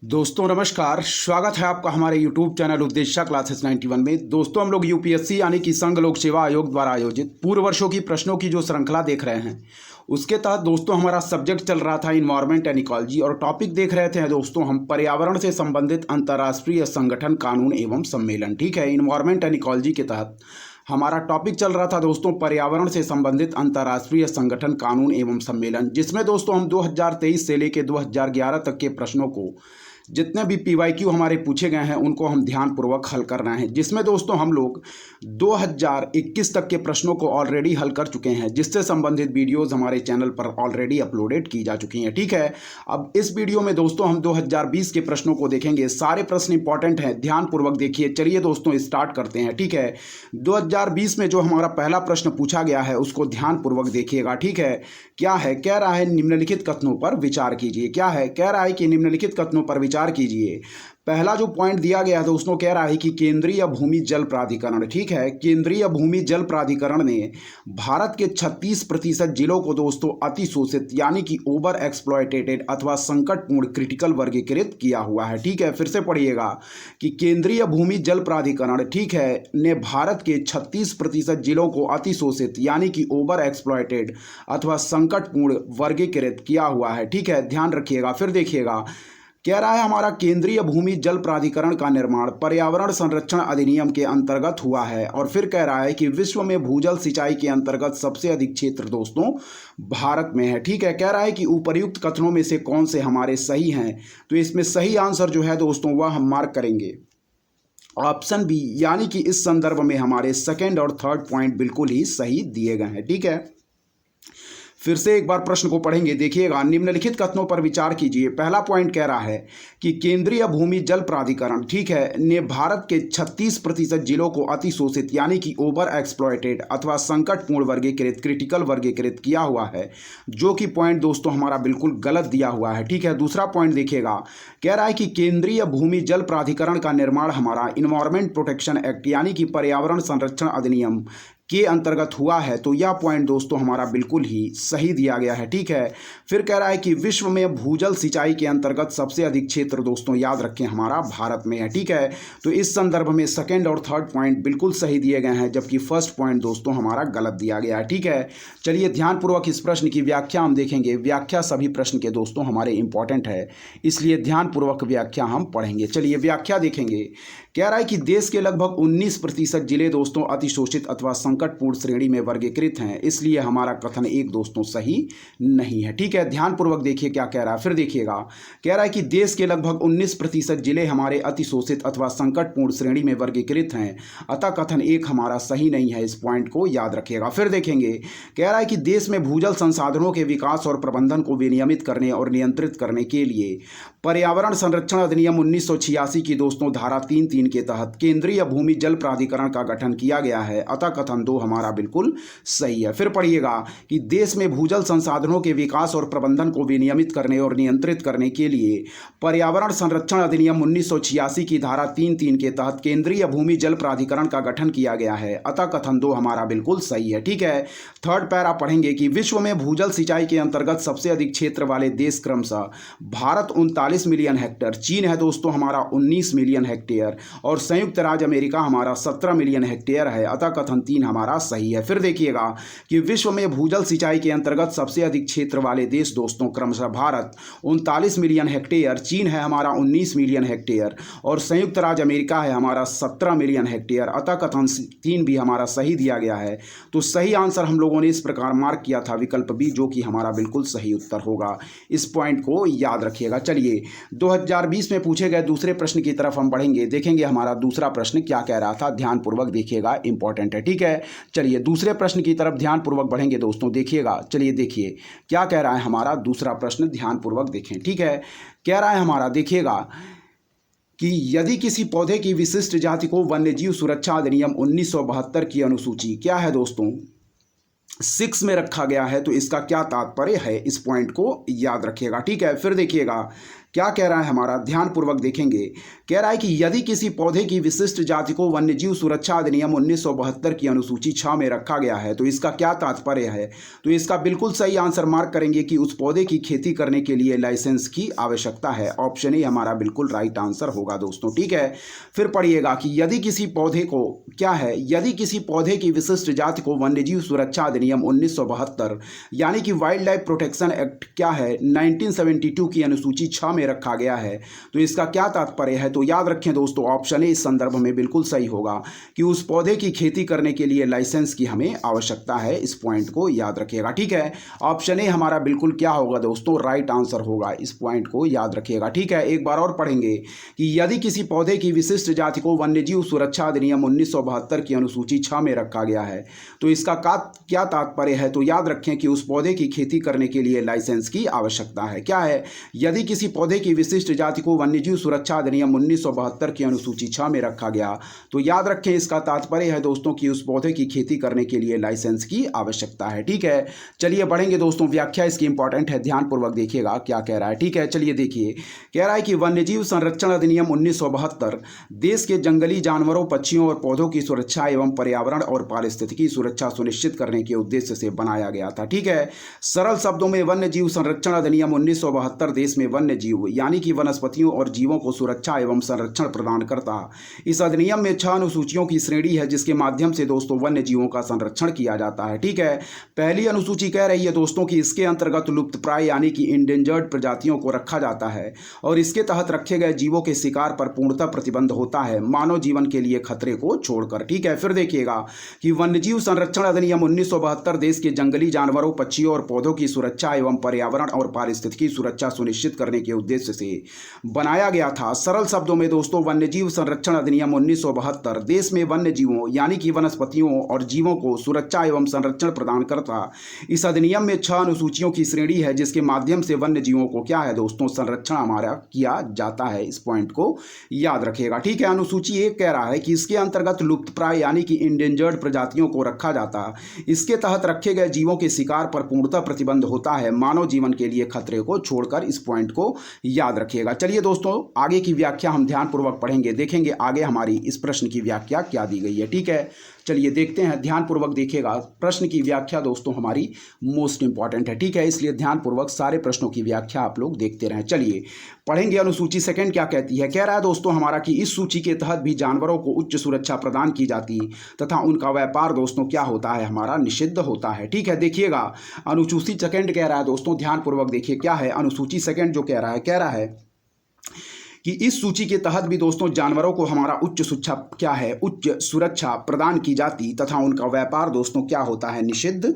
दोस्तों नमस्कार, स्वागत है आपका हमारे YouTube चैनल उपदेशा क्लासेस 91 में। दोस्तों हम लोग यूपीएससी यानी कि संघ लोक सेवा आयोग द्वारा आयोजित पूर्व वर्षों की प्रश्नों की जो श्रृंखला देख रहे हैं, उसके तहत दोस्तों हमारा सब्जेक्ट चल रहा था इन्वायरमेंट एंड इकोलॉजी और टॉपिक देख रहे थे दोस्तों हम पर्यावरण से संबंधित अंतर्राष्ट्रीय संगठन, कानून एवं सम्मेलन। ठीक है, इन्वायरमेंट एंड इकोलॉजी के तहत हमारा टॉपिक चल रहा था दोस्तों पर्यावरण से संबंधित अंतर्राष्ट्रीय संगठन, कानून एवं सम्मेलन, जिसमें दोस्तों हम 2023 से लेकर 2011 तक के प्रश्नों को, जितने भी पीवाईक्यू हमारे पूछे गए हैं उनको हम ध्यानपूर्वक हल कर रहे हैं, जिसमें दोस्तों हम लोग 2021 तक के प्रश्नों को ऑलरेडी हल कर चुके हैं, जिससे संबंधित वीडियोस हमारे चैनल पर ऑलरेडी अपलोडेड की जा चुकी हैं। ठीक है, अब इस वीडियो में दोस्तों हम 2020 के प्रश्नों को देखेंगे। सारे प्रश्न इंपॉर्टेंट हैं, ध्यानपूर्वक देखिए। चलिए दोस्तों स्टार्ट करते हैं। ठीक है, 2020 में जो हमारा पहला प्रश्न पूछा गया है उसको ध्यानपूर्वक देखिएगा। ठीक है, क्या है, कह रहा है निम्नलिखित कथनों पर विचार कीजिए। क्या है, कह रहा है कि निम्नलिखित कथनों पर विचार कीजिए। पहला जो पॉइंट दिया गया है दोस्तों, कह रहा है कि केंद्रीय भूमि जल प्राधिकरण, ठीक है, केंद्रीय भूमि जल प्राधिकरण ने भारत के 36% जिलों को दोस्तों अतिशोषित यानी कि ओवर एक्सप्लॉयटेटेड अथवा संकटपूर्ण क्रिटिकल वर्गीकृत किया हुआ है। ठीक है, फिर से पढ़िएगा कि केंद्रीय भूमि जल प्राधिकरण, ठीक है, ने भारत के 36% जिलों को अतिशोषित यानी कि ओवर एक्सप्लॉयटेड अथवा संकटपूर्ण वर्गीकृत किया हुआ है। ठीक है, ध्यान रखिएगा। फिर देखिएगा, कह रहा है हमारा केंद्रीय भूमि जल प्राधिकरण का निर्माण पर्यावरण संरक्षण अधिनियम के अंतर्गत हुआ है। और फिर कह रहा है कि विश्व में भूजल सिंचाई के अंतर्गत सबसे अधिक क्षेत्र दोस्तों भारत में है। ठीक है, कह रहा है कि उपर्युक्त कथनों में से कौन से हमारे सही हैं, तो इसमें सही आंसर जो है दोस्तों वह हम मार्क करेंगे ऑप्शन बी, यानी कि इस संदर्भ में हमारे सेकेंड और थर्ड पॉइंट बिल्कुल ही सही दिए गए हैं। ठीक है, फिर से एक बार प्रश्न को पढ़ेंगे, देखिएगा। निम्नलिखित कथनों पर विचार कीजिए। पहला पॉइंट कह रहा है कि केंद्रीय भूमि जल प्राधिकरण, ठीक है, ने भारत के 36% जिलों को अतिशोषित यानी कि ओवर एक्सप्लॉयटेड अथवा संकटपूर्ण वर्गीकृत क्रिटिकल वर्गीकृत किया हुआ है, जो कि पॉइंट दोस्तों हमारा बिल्कुल गलत दिया हुआ है। ठीक है, दूसरा पॉइंट देखिएगा, कह रहा है कि केंद्रीय भूमि जल प्राधिकरण का निर्माण हमारा इन्वायरमेंट प्रोटेक्शन एक्ट यानी कि पर्यावरण संरक्षण अधिनियम के अंतर्गत हुआ है, तो यह पॉइंट दोस्तों हमारा बिल्कुल ही सही दिया गया है। ठीक है, फिर कह रहा है कि विश्व में भूजल सिंचाई के अंतर्गत सबसे अधिक क्षेत्र दोस्तों याद रखें हमारा भारत में है। ठीक है, तो इस संदर्भ में सेकंड और थर्ड पॉइंट बिल्कुल सही दिए गए हैं, जबकि फर्स्ट पॉइंट दोस्तों हमारा गलत दिया गया है। ठीक है, चलिए ध्यानपूर्वक इस प्रश्न की व्याख्या हम देखेंगे। व्याख्या सभी प्रश्न के दोस्तों हमारे इंपॉर्टेंट है, इसलिए ध्यानपूर्वक व्याख्या हम पढ़ेंगे। चलिए व्याख्या देखेंगे। कह रहा है कि देश के लगभग 19% जिले दोस्तों अतिशोषित अथवा संकटपूर्ण श्रेणी में वर्गीकृत हैं, इसलिए हमारा कथन एक दोस्तों सही नहीं है। ठीक है, ध्यानपूर्वक देखिए क्या कह रहा है। फिर देखिएगा, कह रहा है कि देश के लगभग 19% जिले हमारे अतिशोषित अथवा संकटपूर्ण श्रेणी में वर्गीकृत हैं, अतः कथन एक हमारा सही नहीं है। इस पॉइंट को याद रखिएगा। फिर देखेंगे, कह रहा है कि देश में भूजल संसाधनों के विकास और प्रबंधन को विनियमित करने और नियंत्रित करने के लिए पर्यावरण संरक्षण अधिनियम 1986 की दोस्तों धारा 3(3) के तहत केंद्रीय भूमि जल प्राधिकरण का गठन किया गया है, अतः कथन 2 हमारा बिल्कुल सही है। फिर पढ़िएगा कि देश में भूजल संसाधनों के विकास और प्रबंधन को विनियमित करने और नियंत्रित करने के लिए पर्यावरण संरक्षण अधिनियम 1986 की धारा 3(3) के तहत केंद्रीय भूमि जल प्राधिकरण का गठन किया गया है, अतः कथन 2 हमारा बिल्कुल सही है। ठीक है, थर्ड पैरा पढ़ेंगे कि विश्व में भूजल सिंचाई के अंतर्गत सबसे अधिक क्षेत्र वाले देश क्रमशः भारत 39 मिलियन हेक्टेयर, चीन है दोस्तों हमारा 19 मिलियन हेक्टेयर और संयुक्त राज्य अमेरिका हमारा 17 मिलियन हेक्टेयर है, अतः कथन 3 हमारा सही है। फिर देखिएगा कि विश्व में भूजल सिंचाई के अंतर्गत सबसे अधिक क्षेत्र वाले देश दोस्तों क्रमशः भारत 39 मिलियन हेक्टेयर, चीन है हमारा 19 मिलियन हेक्टेयर और संयुक्त राज्य अमेरिका है हमारा 17 मिलियन हेक्टेयर, अतः कथन 3 भी हमारा सही दिया गया है। तो सही आंसर हम लोगों ने इस प्रकार मार्क किया था, विकल्प बी, जो कि हमारा बिल्कुल सही उत्तर होगा। इस पॉइंट को याद रखिएगा। चलिए 2020 में पूछे गए दूसरे प्रश्न की तरफ हम बढ़ेंगे, देखेंगे हमारा दूसरा प्रश्न क्या कह रहा था, ध्यानपूर्वक देखिएगा, इंपॉर्टेंट है। ठीक है, चलिए दूसरे प्रश्न की तरफ ध्यानपूर्वक बढ़ेंगे दोस्तों, देखिएगा। चलिए देखिए क्या कह रहा है हमारा दूसरा प्रश्न, ध्यानपूर्वक देखें। ठीक है, कह रहा है हमारा, देखिएगा कि यदि किसी पौधे की विशिष्ट जाति को वन्यजीव सुरक्षा अधिनियम 1972 की अनुसूची क्या है दोस्तों 6 में रखा गया है, तो इसका क्या तात्पर्य है, इस पॉइंट को याद रखिएगा। ठीक है, फिर देखिएगा क्या कह रहा है हमारा, ध्यानपूर्वक देखेंगे। कह रहा है कि यदि किसी पौधे की विशिष्ट जाति को वन्यजीव सुरक्षा अधिनियम 1972 की अनुसूची 6 में रखा गया है तो इसका क्या तात्पर्य है। तो इसका बिल्कुल सही आंसर मार्क करेंगे कि उस पौधे की खेती करने के लिए लाइसेंस की आवश्यकता है। ऑप्शन ए हमारा बिल्कुल राइट आंसर होगा दोस्तों। ठीक है, फिर पढ़िएगा कि यदि किसी पौधे को क्या है, यदि किसी पौधे की विशिष्ट जाति को वन्यजीव सुरक्षा अधिनियम 1972 यानी कि वाइल्ड लाइफ प्रोटेक्शन एक्ट क्या है 1972 की अनुसूची 6 में रखा गया है तो इसका क्या तात्पर्य है। तो याद रखें दोस्तों, ऑप्शन ए इस संदर्भ में बिल्कुल सही होगा कि उस पौधे की खेती करने के लिए लाइसेंस की हमें आवश्यकता है। इस पॉइंट को याद रखिएगा। ठीक है, ऑप्शन ए हमारा बिल्कुल क्या होगा दोस्तों, राइट आंसर होगा। इस पॉइंट को याद रखिएगा। ठीक है, एक बार और पढ़ेंगे कि यदि किसी पौधे की विशिष्ट जाति को वन्यजीव सुरक्षा अधिनियम 1972 की अनुसूची 6 में रखा गया है तो इसका क्या तात्पर्य है। तो याद रखें कि उस पौधे की खेती करने के लिए लाइसेंस की आवश्यकता है। क्या है, यदि किसी पौधे की विशिष्ट जाति को वन्यजीव सुरक्षा अधिनियम 1972 की अनुसूची 6 में रखा गया तो याद रखें इसका तात्पर्य है दोस्तों कि उस पौधे की खेती करने के लिए लाइसेंस की आवश्यकता है। ठीक है, चलिए बढ़ेंगे दोस्तों। व्याख्या इसकी इंपॉर्टेंट है, ध्यानपूर्वक देखिएगा क्या कह रहा है। ठीक है, चलिए देखिए। कह रहा है कि वन्यजीव संरक्षण अधिनियम 1972 देश के जंगली जानवरों, पक्षियों और पौधों की सुरक्षा एवं पर्यावरण और पारिस्थितिकी सुरक्षा सुनिश्चित करने के उद्देश्य से बनाया गया था। ठीक है, सरल शब्दों में वन्य जीव संरक्षण अधिनियम 1972 देश में वन्य जीव यानी कि वनस्पतियों और जीवों को सुरक्षा एवं संरक्षण प्रदान करता। इस अधिनियम में 6 अनुसूचियों की श्रेणी है जिसके माध्यम से दोस्तों वन्य जीवों का संरक्षण किया जाता है। ठीक है, पहली अनुसूची कह रही है दोस्तों कि इसके अंतर्गत लुप्तप्राय यानी कि इंडेंजर्ड प्रजातियों को रखा जाता है और इसके तहत रखे गए जीवों के शिकार पर पूर्णतः प्रतिबंध होता है मानव जीवन के लिए खतरे को छोड़कर। ठीक है, फिर देखिएगा कि वन्यजीव संरक्षण अधिनियम 1972 देश के जंगली जानवरों, पक्षियों और पौधों की सुरक्षा एवं पर्यावरण और पारिस्थितिकी सुरक्षा सुनिश्चित करने के उद्देश्य से बनाया गया था। सरल शब्दों में दोस्तों वन्यजीव संरक्षण अधिनियम 1972 देश में वन्य जीवों यानी कि वनस्पतियों और जीवों को सुरक्षा एवं संरक्षण प्रदान करता। इस अधिनियम में 6 अनुसूचियों की श्रेणी है जिसके माध्यम से वन्य जीवों को क्या है दोस्तों, संरक्षण हमारा किया जाता है। इस पॉइंट को याद रखिएगा। ठीक है, अनुसूची 1 कह रहा है कि इसके अंतर्गत लुप्तप्राय यानी कि इंडेंजर्ड प्रजातियों को रखा जाता। इसके तहत रखे गए जीवों के शिकार पर पूर्णतः प्रतिबंध होता है मानव जीवन के लिए खतरे को छोड़कर। इस पॉइंट को याद रखिएगा। चलिए दोस्तों, आगे की व्याख्या हम ध्यानपूर्वक पढ़ेंगे, देखेंगे आगे हमारी इस प्रश्न की व्याख्या क्या दी गई है। ठीक है, चलिए देखते हैं, ध्यानपूर्वक देखिएगा। प्रश्न की व्याख्या दोस्तों हमारी मोस्ट इंपॉर्टेंट है। ठीक है, इसलिए ध्यानपूर्वक सारे प्रश्नों की व्याख्या आप लोग देखते रहें। चलिए पढ़ेंगे। अनुसूची 2 क्या कहती है। कह रहा है दोस्तों हमारा कि इस सूची के तहत भी जानवरों को उच्च सुरक्षा प्रदान की जाती तथा उनका व्यापार दोस्तों क्या होता है, हमारा निषिद्ध होता है। ठीक है, देखिएगा अनुसूची 2 कह रहा है दोस्तों, ध्यानपूर्वक देखिए क्या है अनुसूची 2 जो कह रहा है कि इस सूची के तहत भी दोस्तों जानवरों को हमारा उच्च सुरक्षा क्या है, उच्च सुरक्षा प्रदान की जाती तथा उनका व्यापार दोस्तों क्या होता है, निषिद्ध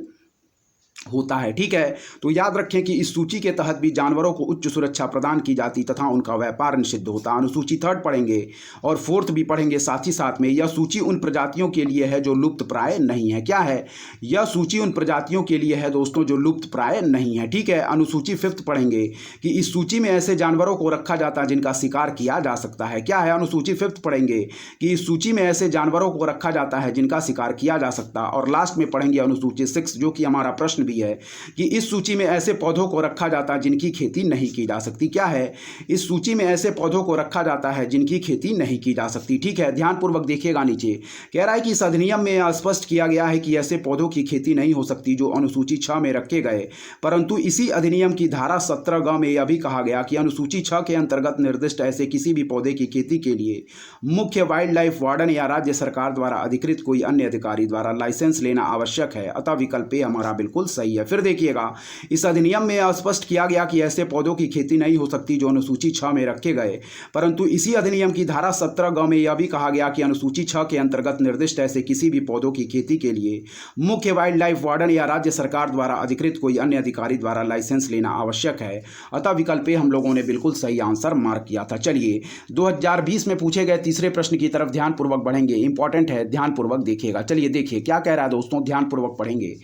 होता है। ठीक है, तो याद रखें कि इस सूची के तहत भी जानवरों को उच्च सुरक्षा प्रदान की जाती तथा उनका व्यापार निषिद्ध होता। अनुसूची 3 पढ़ेंगे और 4 भी पढ़ेंगे साथ ही साथ में। यह सूची उन प्रजातियों के लिए है जो लुप्त प्राय नहीं है। क्या है, यह सूची उन प्रजातियों के लिए है दोस्तों जो लुप्त प्राय नहीं है। ठीक है, अनुसूची 5 पढ़ेंगे कि इस सूची में ऐसे जानवरों को रखा जाता है जिनका शिकार किया जा सकता है। क्या है, अनुसूची 5 पढ़ेंगे कि इस सूची में ऐसे जानवरों को रखा जाता है जिनका शिकार किया जा सकता। और लास्ट में पढ़ेंगे अनुसूची 6 जो कि हमारा प्रश्न भी है कि इस सूची में ऐसे पौधों को रखा जाता है जिनकी खेती नहीं की जा सकती। क्या है, इस सूची में ऐसे पौधों को रखा जाता है जिनकी खेती नहीं की जा सकती। ठीक है, ध्यानपूर्वक देखिएगा। नीचे कह रहा है कि इस अधिनियम में स्पष्ट किया गया है कि ऐसे पौधों की खेती नहीं हो सकती जो अनुसूची 6 में रखे गए, परंतु इसी अधिनियम की धारा 17 में यह भी कहा गया कि अनुसूची 6 के अंतर्गत निर्दिष्ट ऐसे किसी भी पौधे की खेती के लिए मुख्य वाइल्ड लाइफ वार्डन या राज्य सरकार द्वारा अधिकृत कोई अन्य अधिकारी द्वारा लाइसेंस लेना आवश्यक है। अतः विकल्प ए हमारा बिल्कुल सही है। फिर देखिएगा, इस अधिनियम में स्पष्ट किया गया कि ऐसे पौधों की खेती नहीं हो सकती जो अनुसूची 6 में रखे गए, परंतु इसी अधिनियम की धारा 17 में यह भी कहा गया कि अनुसूची 6 के अंतर्गत निर्दिष्ट ऐसे किसी भी पौधों की खेती के लिए मुख्य वाइल्ड लाइफ वार्डन या राज्य सरकार द्वारा अधिकृत कोई अन्य अधिकारी द्वारा लाइसेंस लेना आवश्यक है। अतः विकल्प ए हम लोगों ने बिल्कुल सही आंसर मार्क किया था। चलिए 2020 में पूछे गए तीसरे प्रश्न की तरफ ध्यानपूर्वक बढ़ेंगे, इंपॉर्टेंट है, ध्यानपूर्वक देखिएगा। चलिए देखिए क्या कह रहा है दोस्तों, ध्यानपूर्वक पढ़ेंगे।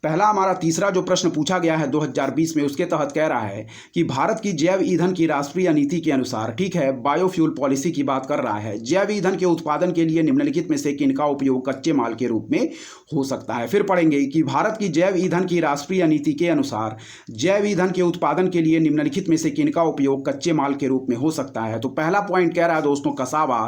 पहला हमारा तीसरा जो प्रश्न पूछा गया है 2020 में, उसके तहत कह रहा है कि भारत की जैव ईंधन की राष्ट्रीय नीति के अनुसार, ठीक है, बायोफ्यूल पॉलिसी की बात कर रहा है, जैव ईंधन के उत्पादन के लिए निम्नलिखित में से किनका उपयोग कच्चे माल के रूप में हो सकता है। फिर पढ़ेंगे कि भारत की जैव ईंधन की राष्ट्रीय नीति के अनुसार जैव ईंधन के उत्पादन के लिए निम्नलिखित में से किनका उपयोग कच्चे माल के रूप में हो सकता है। तो पहला पॉइंट कह रहा है दोस्तों कसावा,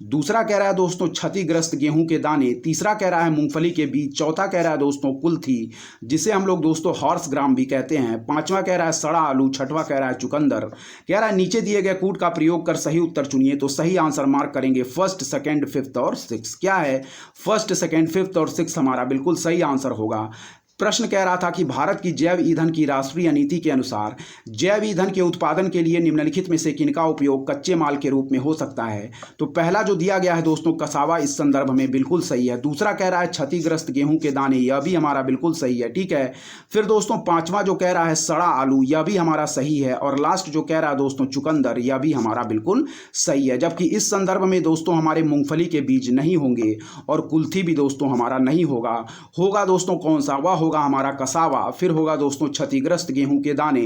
दूसरा कह रहा है दोस्तों क्षतिग्रस्त गेहूं के दाने, तीसरा कह रहा है मूंगफली के बीज, चौथा कह रहा है दोस्तों कुल्थी जिसे हम लोग दोस्तों हॉर्स ग्राम भी कहते हैं, पांचवा कह रहा है सड़ा आलू, छठवां कह रहा है चुकंदर। कह रहा है नीचे दिए गए कूट का प्रयोग कर सही उत्तर चुनिए। तो सही आंसर मार्क करेंगे फर्स्ट, सेकंड, फिफ्थ और सिक्स। क्या है? फर्स्ट, सेकंड, फिफ्थ और सिक्स हमारा बिल्कुल सही आंसर होगा। प्रश्न कह रहा था कि भारत की जैव ईंधन की राष्ट्रीय नीति के अनुसार जैव ईंधन के उत्पादन के लिए निम्नलिखित में से किनका उपयोग कच्चे माल के रूप में हो सकता है। तो पहला जो दिया गया है दोस्तों कसावा, इस संदर्भ में बिल्कुल सही है। दूसरा कह रहा है क्षतिग्रस्त गेहूं के दाने, यह भी हमारा बिल्कुल सही है, ठीक है। फिर दोस्तों पांचवा जो कह रहा है सड़ा आलू, यह भी हमारा सही है। और लास्ट जो कह रहा है दोस्तों चुकंदर, यह भी हमारा बिल्कुल सही है। जबकि इस संदर्भ में दोस्तों हमारे मूंगफली के बीज नहीं होंगे और कुल्थी भी दोस्तों हमारा नहीं होगा। होगा दोस्तों कौन सा? वह होगा हमारा कसावा। फिर होगा दोस्तों क्षतिग्रस्त गेहूं के दाने,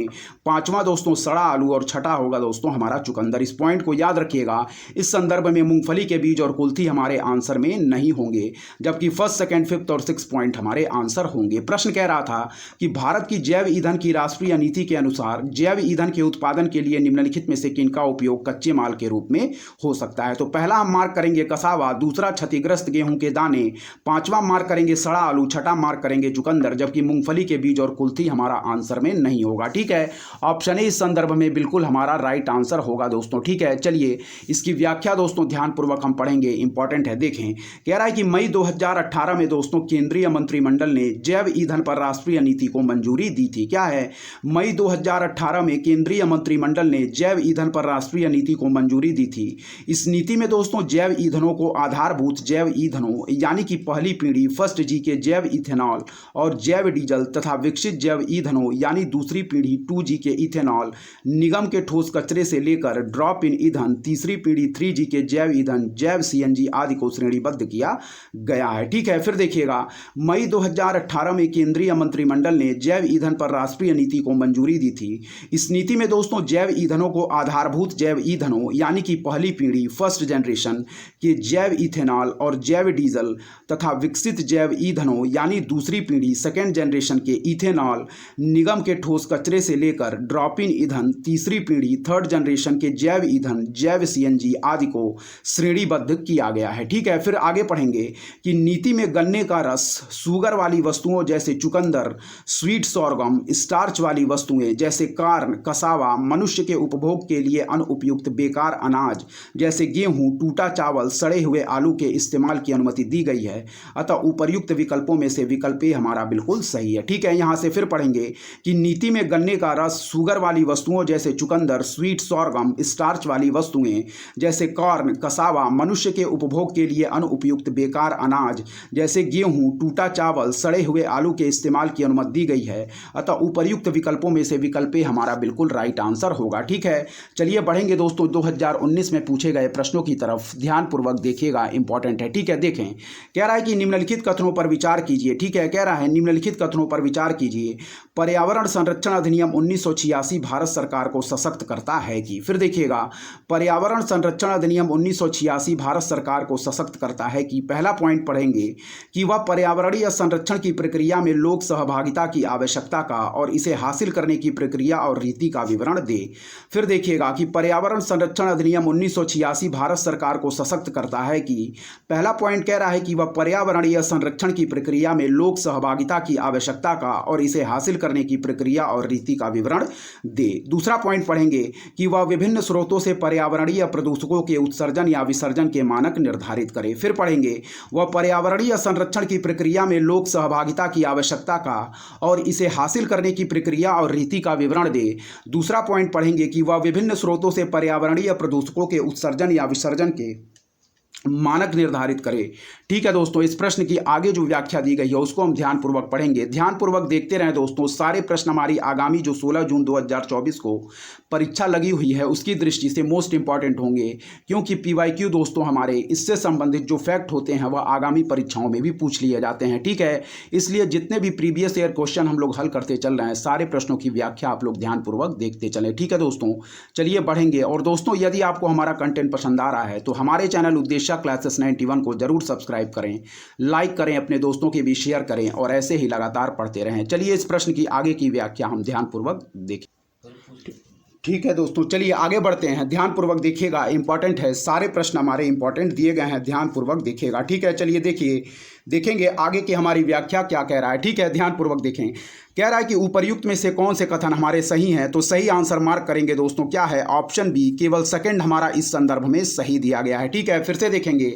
पांचवा दोस्तों सड़ा आलू और छठा होगा दोस्तों हमारा चुकंदर। इस पॉइंट को याद रखिएगा। इस संदर्भ में मूंगफली के बीज और कुल्थी हमारे आंसर में नहीं होंगे, जबकि फर्स्ट, सेकंड, फिफ्थ और सिक्स पॉइंट हमारे आंसर होंगे। प्रश्न कह रहा था कि भारत की जैव ईंधन की राष्ट्रीय नीति के अनुसार जैव ईंधन के उत्पादन के लिए निम्नलिखित में से किनका उपयोग कच्चे माल के रूप में हो सकता है। तो पहला हम मार्क करेंगे कसावा, दूसरा क्षतिग्रस्त गेहूं के दाने, पांचवा मार्क करेंगे सड़ा आलू, छठा मार्क करेंगे चुकंदर, जबकि मूंगफली के बीज और कुल्थी हमारा आंसर में नहीं होगा, ठीक है। ऑप्शन ए इस संदर्भ में बिल्कुल हमारा राइट आंसर होगा दोस्तों, ठीक है। चलिए इसकी व्याख्या दोस्तों ध्यानपूर्वक हम पढ़ेंगे, इंपॉर्टेंट है। देखें, कह रहा है कि मई 2018 में दोस्तों केंद्रीय मंत्रिमंडल ने जैव ईंधन पर राष्ट्रीय नीति को मंजूरी दी थी। क्या है? मई 2018 में केंद्रीय मंत्रिमंडल ने जैव ईंधन पर राष्ट्रीय नीति को मंजूरी दी थी। इस नीति में दोस्तों जैव ईंधनों को आधारभूत जैव ईंधनों यानी कि पहली पीढ़ी फर्स्ट जी के जैव इथेनॉल और जैव डीजल तथा विकसित जैव ईंधनों यानी दूसरी पीढ़ी 2G के इथेनॉल, निगम के ठोस कचरे से लेकर ड्रॉप इन ईंधन, तीसरी पीढ़ी 3G के जैव ईंधन, जैव CNG आदि को श्रेणीबद्ध किया गया है, ठीक है। फिर देखिएगा, मई 2018 में केंद्रीय मंत्रिमंडल ने जैव ईंधन पर राष्ट्रीय नीति को मंजूरी दी थी। इस नीति में दोस्तों जैव ईंधनों को आधारभूत जैव ईंधनों यानी कि पहली पीढ़ी फर्स्ट जनरेशन के जैव इथेनॉल और जैव डीजल तथा विकसित जैव ईंधनों यानी दूसरी पीढ़ी सेकेंड जनरेशन के इथेनॉल, निगम के ठोस कचरे से लेकर ड्रॉप इन ईंधन, तीसरी पीढ़ी थर्ड जनरेशन के जैव ईंधन, जैव CNG आदि को श्रेणीबद्ध किया गया है, ठीक है। फिर आगे पढ़ेंगे कि नीति में गन्ने का रस, शुगर वाली वस्तुओं जैसे चुकंदर, स्वीट सोरगम, स्टार्च वाली वस्तुएं जैसे कार्न, कसावा, मनुष्य के उपभोग के लिए अनुपयुक्त बेकार अनाज जैसे गेहूं, टूटा चावल, सड़े हुए आलू के इस्तेमाल की अनुमति दी गई है। अतः उपर्युक्त विकल्पों में से विकल्प ए हमारा बिल्कुल सही है, ठीक है। यहां से फिर पढ़ेंगे कि नीति में गन्ने का रस, शुगर वाली वस्तुओं जैसे चुकंदर, स्वीट सोरगम, स्टार्च वाली वस्तुएं जैसे कॉर्न, कसावा, मनुष्य के उपभोग के लिए अनुपयुक्त बेकार अनाज जैसे गेहूं, टूटा चावल, सड़े हुए आलू के इस्तेमाल की अनुमति दी गई है। अतः उपर्युक्त विकल्पों में से विकल्प ए हमारा बिल्कुल राइट आंसर होगा, ठीक है। चलिए बढ़ेंगे दोस्तों 2019 में पूछे गए प्रश्नों की तरफ, ध्यानपूर्वक देखिएगा, इंपॉर्टेंट है, ठीक है। देखें, कह रहा है कि निम्नलिखित कथनों पर विचार कीजिए, ठीक है। कह रहा है निम्नलिखित कथनों पर विचार कीजिए। पर्यावरण संरक्षण अधिनियम 1986 भारत सरकार को सशक्त करता है कि? फिर देखिएगा, पर्यावरण संरक्षण अधिनियम 1986 भारत सरकार को सशक्त करता है कि पहला पॉइंट पढ़ेंगे कि वह पर्यावरणीय संरक्षण की प्रक्रिया में लोक सहभागिता की आवश्यकता का और इसे हासिल करने की प्रक्रिया और रीति का विवरण दे। फिर देखिएगा कि पर्यावरण संरक्षण अधिनियम 1986 भारत सरकार को सशक्त करता है कि पहला पॉइंट कह रहा है कि वह पर्यावरणीय संरक्षण की प्रक्रिया में लोक सहभागिता की आवश्यकता का और इसे हासिल करने की प्रक्रिया और रीति का विवरण दे। दूसरा पॉइंट पढ़ेंगे कि वह विभिन्न स्रोतों से पर्यावरणीय प्रदूषकों के उत्सर्जन या विसर्जन के मानक निर्धारित करे। फिर पढ़ेंगे वह पर्यावरणीय संरक्षण की प्रक्रिया में लोक सहभागिता की आवश्यकता का और इसे हासिल करने की प्रक्रिया और रीति का विवरण दे। दूसरा पॉइंट पढ़ेंगे कि वह विभिन्न स्रोतों से पर्यावरणीय प्रदूषकों के उत्सर्जन या विसर्जन के मानक निर्धारित करे। ठीक है दोस्तों, इस प्रश्न की आगे जो व्याख्या दी गई है उसको हम ध्यानपूर्वक पढ़ेंगे। ध्यानपूर्वक देखते रहें दोस्तों, सारे प्रश्न हमारी आगामी जो 16 जून 2024 को परीक्षा लगी हुई है उसकी दृष्टि से मोस्ट इंपॉर्टेंट होंगे, क्योंकि पीवाईक्यू दोस्तों हमारे इससे संबंधित जो फैक्ट होते हैं वह आगामी परीक्षाओं में भी पूछ लिए जाते हैं। ठीक है, इसलिए जितने भी प्रीवियस ईयर क्वेश्चन हम लोग हल करते चल रहे हैं सारे प्रश्नों की व्याख्या आप लोग ध्यानपूर्वक देखते चलें। ठीक है दोस्तों, चलिए बढ़ेंगे। और दोस्तों, यदि आपको हमारा कंटेंट पसंद आ रहा है तो हमारे चैनल उद्देश्य क्लासेस 91 को जरूर सब्सक्राइब करें, लाइक करें, अपने दोस्तों के भी शेयर करें और ऐसे ही लगातार पढ़ते रहें। चलिए इस प्रश्न की आगे की व्याख्या हम ध्यानपूर्वक देखें। ठीक है दोस्तों, चलिए आगे बढ़ते हैं। ध्यानपूर्वक देखिएगा, इंपॉर्टेंट है, सारे प्रश्न हमारे इंपॉर्टेंट दिए गए हैं, ध्यानपूर्वक देखिएगा। ठीक है, चलिए देखेंगे आगे की हमारी व्याख्या क्या कह रहा है। ठीक है, ध्यानपूर्वक देखें। कह रहा है कि उपर्युक्त में से कौन से कथन हमारे सही हैं, तो सही आंसर मार्क करेंगे दोस्तों। क्या है? ऑप्शन बी, केवल सेकंड हमारा इस संदर्भ में सही दिया गया है। ठीक है, फिर से देखेंगे।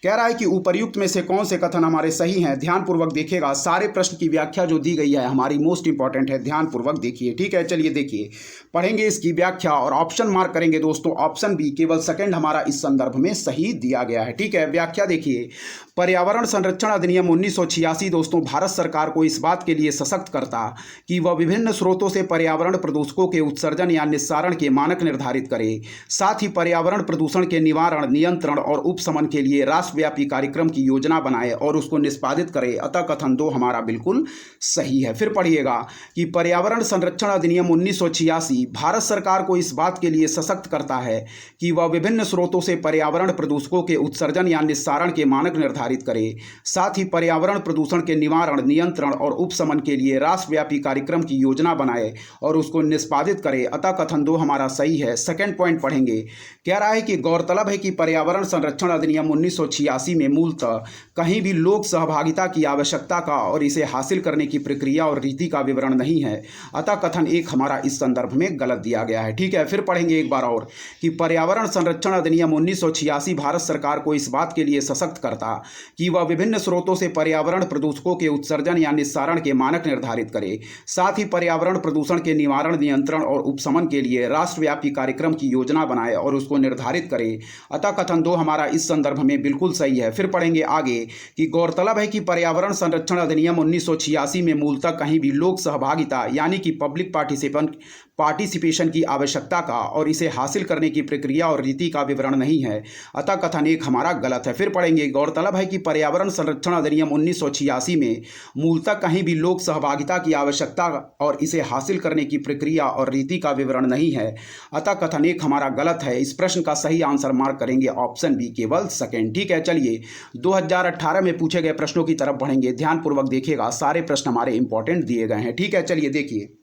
कह रहा है कि उपर्युक्त में से कौन से कथन हमारे सही हैं। ध्यानपूर्वक देखिएगा, सारे प्रश्न की व्याख्या जो दी गई है हमारी मोस्ट इंपॉर्टेंट है, ध्यानपूर्वक देखिए। ठीक है, चलिए देखिए, पढ़ेंगे इसकी व्याख्या और ऑप्शन मार्क करेंगे दोस्तों। ऑप्शन बी, केवल सेकंड हमारा इस संदर्भ में सही दिया गया है। ठीक है, व्याख्या देखिए। पर्यावरण संरक्षण अधिनियम 1986 दोस्तों भारत सरकार को इस बात के लिए सशक्त करता कि वह विभिन्न स्रोतों से पर्यावरण प्रदूषकों के उत्सर्जन या निस्सारण के मानक निर्धारित करे, साथ ही पर्यावरण प्रदूषण के निवारण, नियंत्रण और उपशमन के लिए राष्ट्रव्यापी कार्यक्रम की योजना बनाए और उसको निष्पादित करे। अतः कथन 2 हमारा बिल्कुल सही है। फिर पढ़िएगा कि पर्यावरण संरक्षण अधिनियम 1986 भारत सरकार को इस बात के लिए सशक्त करता है कि वह विभिन्न स्रोतों से पर्यावरण प्रदूषकों के उत्सर्जन या निस्सारण के मानक निर्धारित करे, साथ ही पर्यावरण प्रदूषण के निवारण, नियंत्रण और उपशमन के लिए राष्ट्रव्यापी कार्यक्रम की योजना बनाए और उसको निष्पादित करे। अतः कथन 2 हमारा सही है। सेकंड पॉइंट पढ़ेंगे। कह रहा है कि गौरतलब है कि पर्यावरण संरक्षण अधिनियम 1986 में मूलतः कहीं भी लोक सहभागिता की आवश्यकता का और इसे हासिल करने की प्रक्रिया और रीति का विवरण नहीं है। अतः कथन 1 हमारा इस संदर्भ में गलत दिया गया है। ठीक है, फिर पढ़ेंगे एक बार और कि पर्यावरण संरक्षण अधिनियम 1986 भारत सरकार को इस बात के लिए सशक्त करता कि वह विभिन्न स्रोतों से पर्यावरण प्रदूषकों के उत्सर्जन या निस्सारण के मानक निर्धारित करे, साथ ही पर्यावरण प्रदूषण के निवारण, नियंत्रण और उपशमन के लिए राष्ट्रव्यापी कार्यक्रम की योजना बनाए और उसको निर्धारित करे। अतः कथन 2 हमारा इस संदर्भ में बिल्कुल सही है। फिर पढ़ेंगे आगे कि गौरतलब है कि पर्यावरण संरक्षण अधिनियम 1986 में मूलतः कहीं भी लोक सहभागिता यानी कि पब्लिक पार्टिसिपेशन की आवश्यकता का और इसे हासिल करने की प्रक्रिया और रीति का विवरण नहीं है। अतः कथन 1 हमारा गलत है। फिर पढ़ेंगे गौरतलब है कि पर्यावरण संरक्षण अधिनियम 1986 में मूलतः कहीं भी लोक सहभागिता की आवश्यकता और इसे हासिल करने की प्रक्रिया और रीति का विवरण नहीं है। अतः कथन 1 हमारा गलत है। इस प्रश्न का सही आंसर मार्क करेंगे ऑप्शन बी, केवल सेकंड। ठीक है, चलिए 2018 में पूछे गए प्रश्नों की तरफ बढ़ेंगे। ध्यानपूर्वक देखिएगा, सारे प्रश्न हमारे इंपॉर्टेंट दिए गए हैं। ठीक है, चलिए देखिए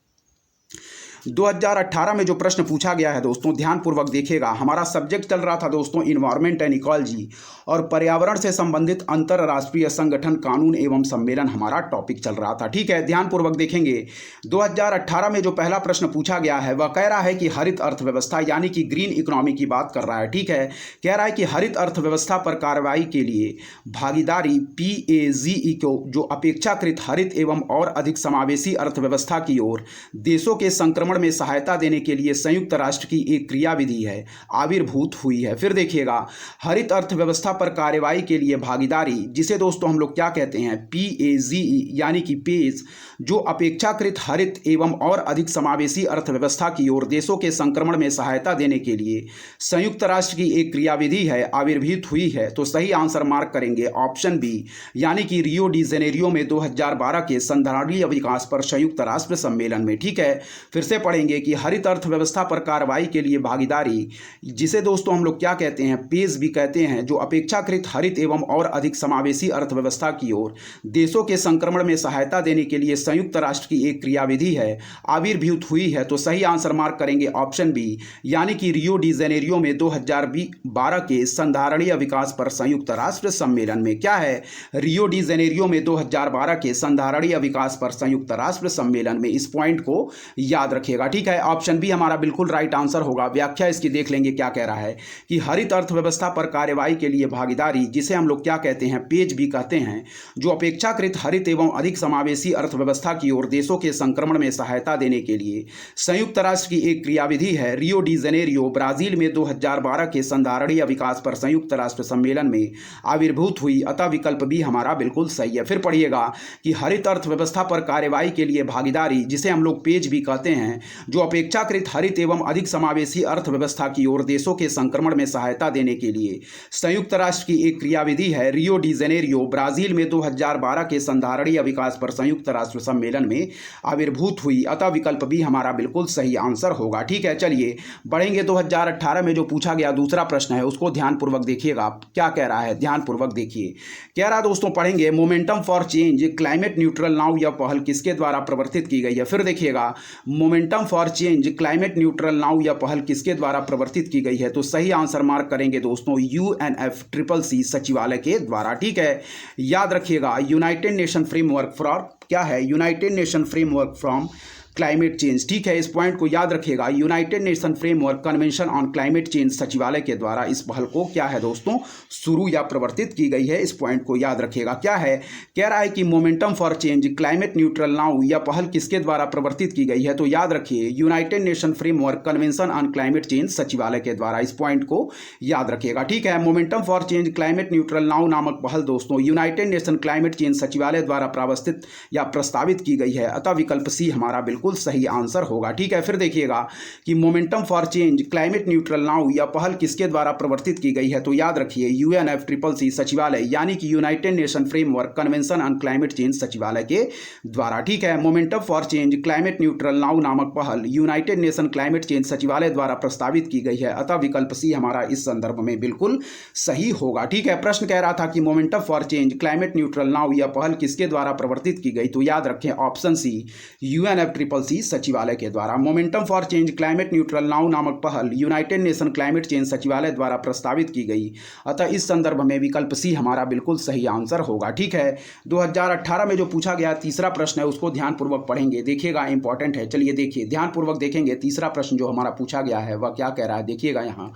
2018 में जो प्रश्न पूछा गया है दोस्तों, ध्यानपूर्वक देखिएगा। हमारा सब्जेक्ट चल रहा था दोस्तों इन्वायरमेंट एंड इकोलॉजी और पर्यावरण से संबंधित अंतर्राष्ट्रीय संगठन, कानून एवं सम्मेलन हमारा टॉपिक चल रहा था। ठीक है, ध्यानपूर्वक देखेंगे। 2018 में जो पहला प्रश्न पूछा गया है वह कह रहा है कि हरित अर्थव्यवस्था यानी कि ग्रीन इकोनॉमी की बात कर रहा है। ठीक है, कह रहा है कि हरित अर्थव्यवस्था पर कार्रवाई के लिए भागीदारी PAGE को जो अपेक्षाकृत हरित एवं और अधिक समावेशी अर्थव्यवस्था की ओर देशों के संक्रमण में सहायता देने के लिए संयुक्त राष्ट्र की एक क्रियाविधि है, आविर्भूत हुई है। फिर देखिएगा, हरित अर्थव्यवस्था पर कार्रवाई के लिए भागीदारी, जिसे दोस्तों हम लोग क्या कहते हैं, PAGE यानी कि पेज, जो अपेक्षाकृत हरित एवं और अधिक समावेशी अर्थव्यवस्था की ओर देशों के संक्रमण में सहायता देने के लिए संयुक्त राष्ट्र की एक क्रियाविधि है, आविर्भूत हुई है। तो सही आंसर मार्क करेंगे ऑप्शन बी, यानी कि रियो डी जेनेरियो में 2012 के संधारणीय विकास पर संयुक्त राष्ट्र सम्मेलन में। ठीक है, फिर से पढ़ेंगे कि हरित अर्थव्यवस्था पर कार्रवाई के लिए भागीदारी, जिसे दोस्तों हम लोग क्या कहते हैं, पेज भी कहते हैं, जो अपेक्षाकृत हरित एवं और अधिक समावेशी अर्थव्यवस्था की ओर देशों के संक्रमण में सहायता देने के लिए संयुक्त राष्ट्र की एक क्रियाविधि है, आविर्भूत हुई है। तो सही आंसर मार्क करेंगे ऑप्शन बी, यानी कि रियो डी जेनेरियो में 2012 के संधारणीय विकास पर संयुक्त राष्ट्र सम्मेलन में। क्या है? रियो डी जेनेरियो में 2012 के संधारणीय विकास पर संयुक्त राष्ट्र सम्मेलन में। इस पॉइंट को याद रखिए। रखिएगा, ठीक है। ऑप्शन बी हमारा बिल्कुल राइट आंसर होगा। व्याख्या इसकी देख लेंगे क्या कह रहा है कि हरित अर्थव्यवस्था पर कार्यवाही के लिए भागीदारी, जिसे हम लोग क्या कहते हैं, पेज भी कहते हैं, जो अपेक्षाकृत हरित एवं अधिक समावेशी अर्थव्यवस्था की ओर देशों के संक्रमण में सहायता देने के लिए संयुक्त राष्ट्र की एक क्रियाविधि है। रियो डी जनेरियो ब्राजील में 2012 के संधारणीय विकास पर संयुक्त राष्ट्र सम्मेलन में आविर्भूत हुई, अतः विकल्प भी हमारा बिल्कुल सही है। फिर पढ़िएगा कि हरित अर्थव्यवस्था पर कार्यवाही के लिए भागीदारी, जिसे हम लोग पेज भी कहते हैं, जो अपेक्षाकृत हरित एवं अधिक समावेशी अर्थव्यवस्था की ओर देशों के संक्रमण में सहायता देने के लिए संयुक्त राष्ट्र की एक क्रियाविधि है। रियो डी जनेरियो ब्राजील में 2012 के संधारणीय विकास पर संयुक्त राष्ट्र सम्मेलन में आविर्भूत हुई, अतः विकल्प भी हमारा बिल्कुल सही आंसर होगा, ठीक है। चलिए बढ़ेंगे 2018 में जो पूछा गया दूसरा प्रश्न है उसको ध्यानपूर्वक देखिएगा, क्या कह रहा है, ध्यानपूर्वक देखिए। कह रहा दोस्तों, पढ़ेंगे momentum for change climate neutral now, यह पहल किसके द्वारा प्रवर्तित की गई है। फिर देखिएगा, momentum for change climate neutral now, यह पहल किसके द्वारा प्रवर्तित की गई है। तो सही आंसर मार्क करेंगे दोस्तों, UNFCCC सचिवालय के द्वारा, ठीक है। याद रखिएगा, यूनाइटेड नेशन फ्रेमवर्क फॉर, क्या है, United nation framework from climate change, ठीक है। इस पॉइंट को याद रखिएगा, United nation framework convention on climate change सचिवालय के द्वारा इस पहल को क्या है दोस्तों, शुरू या प्रवर्तित की गई है। इस पॉइंट को याद रखिएगा। क्या है, कह रहा है कि momentum for change climate neutral now, यह पहल किसके द्वारा प्रवर्तित की गई है। तो याद रखिए, United nation framework convention on climate change सचिवालय के द्वारा, इस पॉइंट को याद रखिएगा, ठीक है। Momentum for change climate neutral now नामक पहल दोस्तों यूनाइटेड नेशन क्लाइमेट चेंज सचिवालय द्वारा प्रवस्थित या प्रस्तावित की गई है, अतः विकल्प सी हमारा बिल्कुल सही आंसर होगा, ठीक है। फिर देखिएगा कि momentum for change climate neutral now, यह पहल किसके द्वारा प्रवर्तित की गई है। तो याद रखिए, UNFCCC सचिवालय, यानी कि United nation framework convention on climate change सचिवालय के द्वारा, ठीक है। Momentum for change climate neutral now नामक पहल यूनाइटेड नेशन क्लाइमेट चेंज सचिवालय द्वारा प्रस्तावित की गई है, अतः विकल्प सी हमारा इस संदर्भ में बिल्कुल सही होगा, ठीक है। प्रश्न कह रहा था कि momentum for change climate neutral now, यह पहल किसके द्वारा प्रवर्तित की गई। तो याद रखें ऑप्शन सी, UNFCCC सचिवालय के द्वारा। Momentum for change climate neutral now नामक पहल यूनाइटेड नेशन क्लाइमेट चेंज सचिवालय द्वारा प्रस्तावित की गई, अतः इस संदर्भ में विकल्प सी हमारा बिल्कुल सही आंसर होगा, ठीक है। 2018 में जो पूछा गया तीसरा प्रश्न है उसको ध्यानपूर्वक पढ़ेंगे, देखिएगा, इंपॉर्टेंट है। चलिए देखिए, ध्यानपूर्वक देखेंगे तीसरा प्रश्न जो हमारा पूछा गया है वह क्या कह रहा है, देखिएगा। यहाँ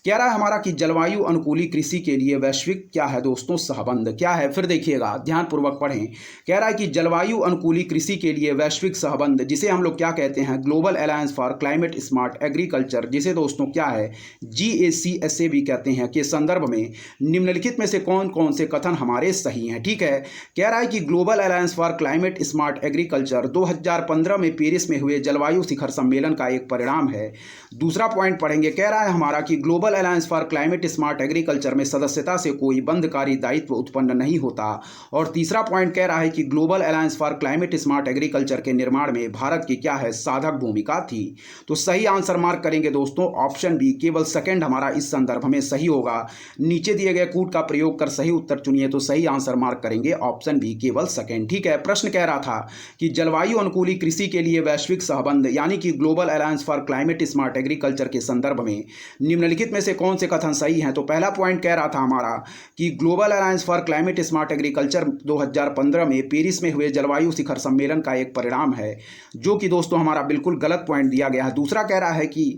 कह रहा है हमारा कि जलवायु अनुकूली कृषि के लिए वैश्विक क्या है दोस्तों, सहबंध, क्या है। फिर देखिएगा, ध्यानपूर्वक पढ़ें। कह रहा है कि जलवायु अनुकूली कृषि के लिए वैश्विक सहबंध, जिसे हम लोग क्या कहते हैं, global alliance for climate smart agriculture, जिसे दोस्तों क्या है, GACSA भी कहते हैं, के संदर्भ में निम्नलिखित में से कौन कौन से कथन हमारे सही हैं, ठीक है। कह रहा है कि global alliance for climate smart agriculture 2015 में पेरिस में हुए जलवायु शिखर सम्मेलन का एक परिणाम है। दूसरा पॉइंट पढ़ेंगे, कह रहा है हमारा कि global alliance for climate smart agriculture में सदस्यता से कोई बंधकारी दायित्व उत्पन्न नहीं होता। और तीसरा पॉइंट कह रहा है कि global alliance for climate smart agriculture के निर्माण में भारत की क्या है, साधक भूमिका थी। तो सही आंसर मार्क करेंगे दोस्तों ऑप्शन बी, केवल सेकंड हमारा इस संदर्भ में सही होगा। नीचे दिए गए कूट का प्रयोग कर सही उत्तर चुनिए, तो सही आंसर मार्क करेंगे ऑप्शन बी, केवल सेकंड, ठीक है। प्रश्न कह रहा था कि जलवायु अनुकूली कृषि के लिए वैश्विक सहबंध, यानी कि global alliance for climate smart agriculture के संदर्भ में निम्नलिखित में से कौन से कथन सही हैं। तो पहला पॉइंट कह रहा था हमारा कि global alliance for climate smart agriculture 2015 में पेरिस में हुए जलवायु शिखर सम्मेलन का एक परिणाम है, जो कि दोस्तों हमारा बिल्कुल गलत पॉइंट दिया गया है। दूसरा कह रहा है कि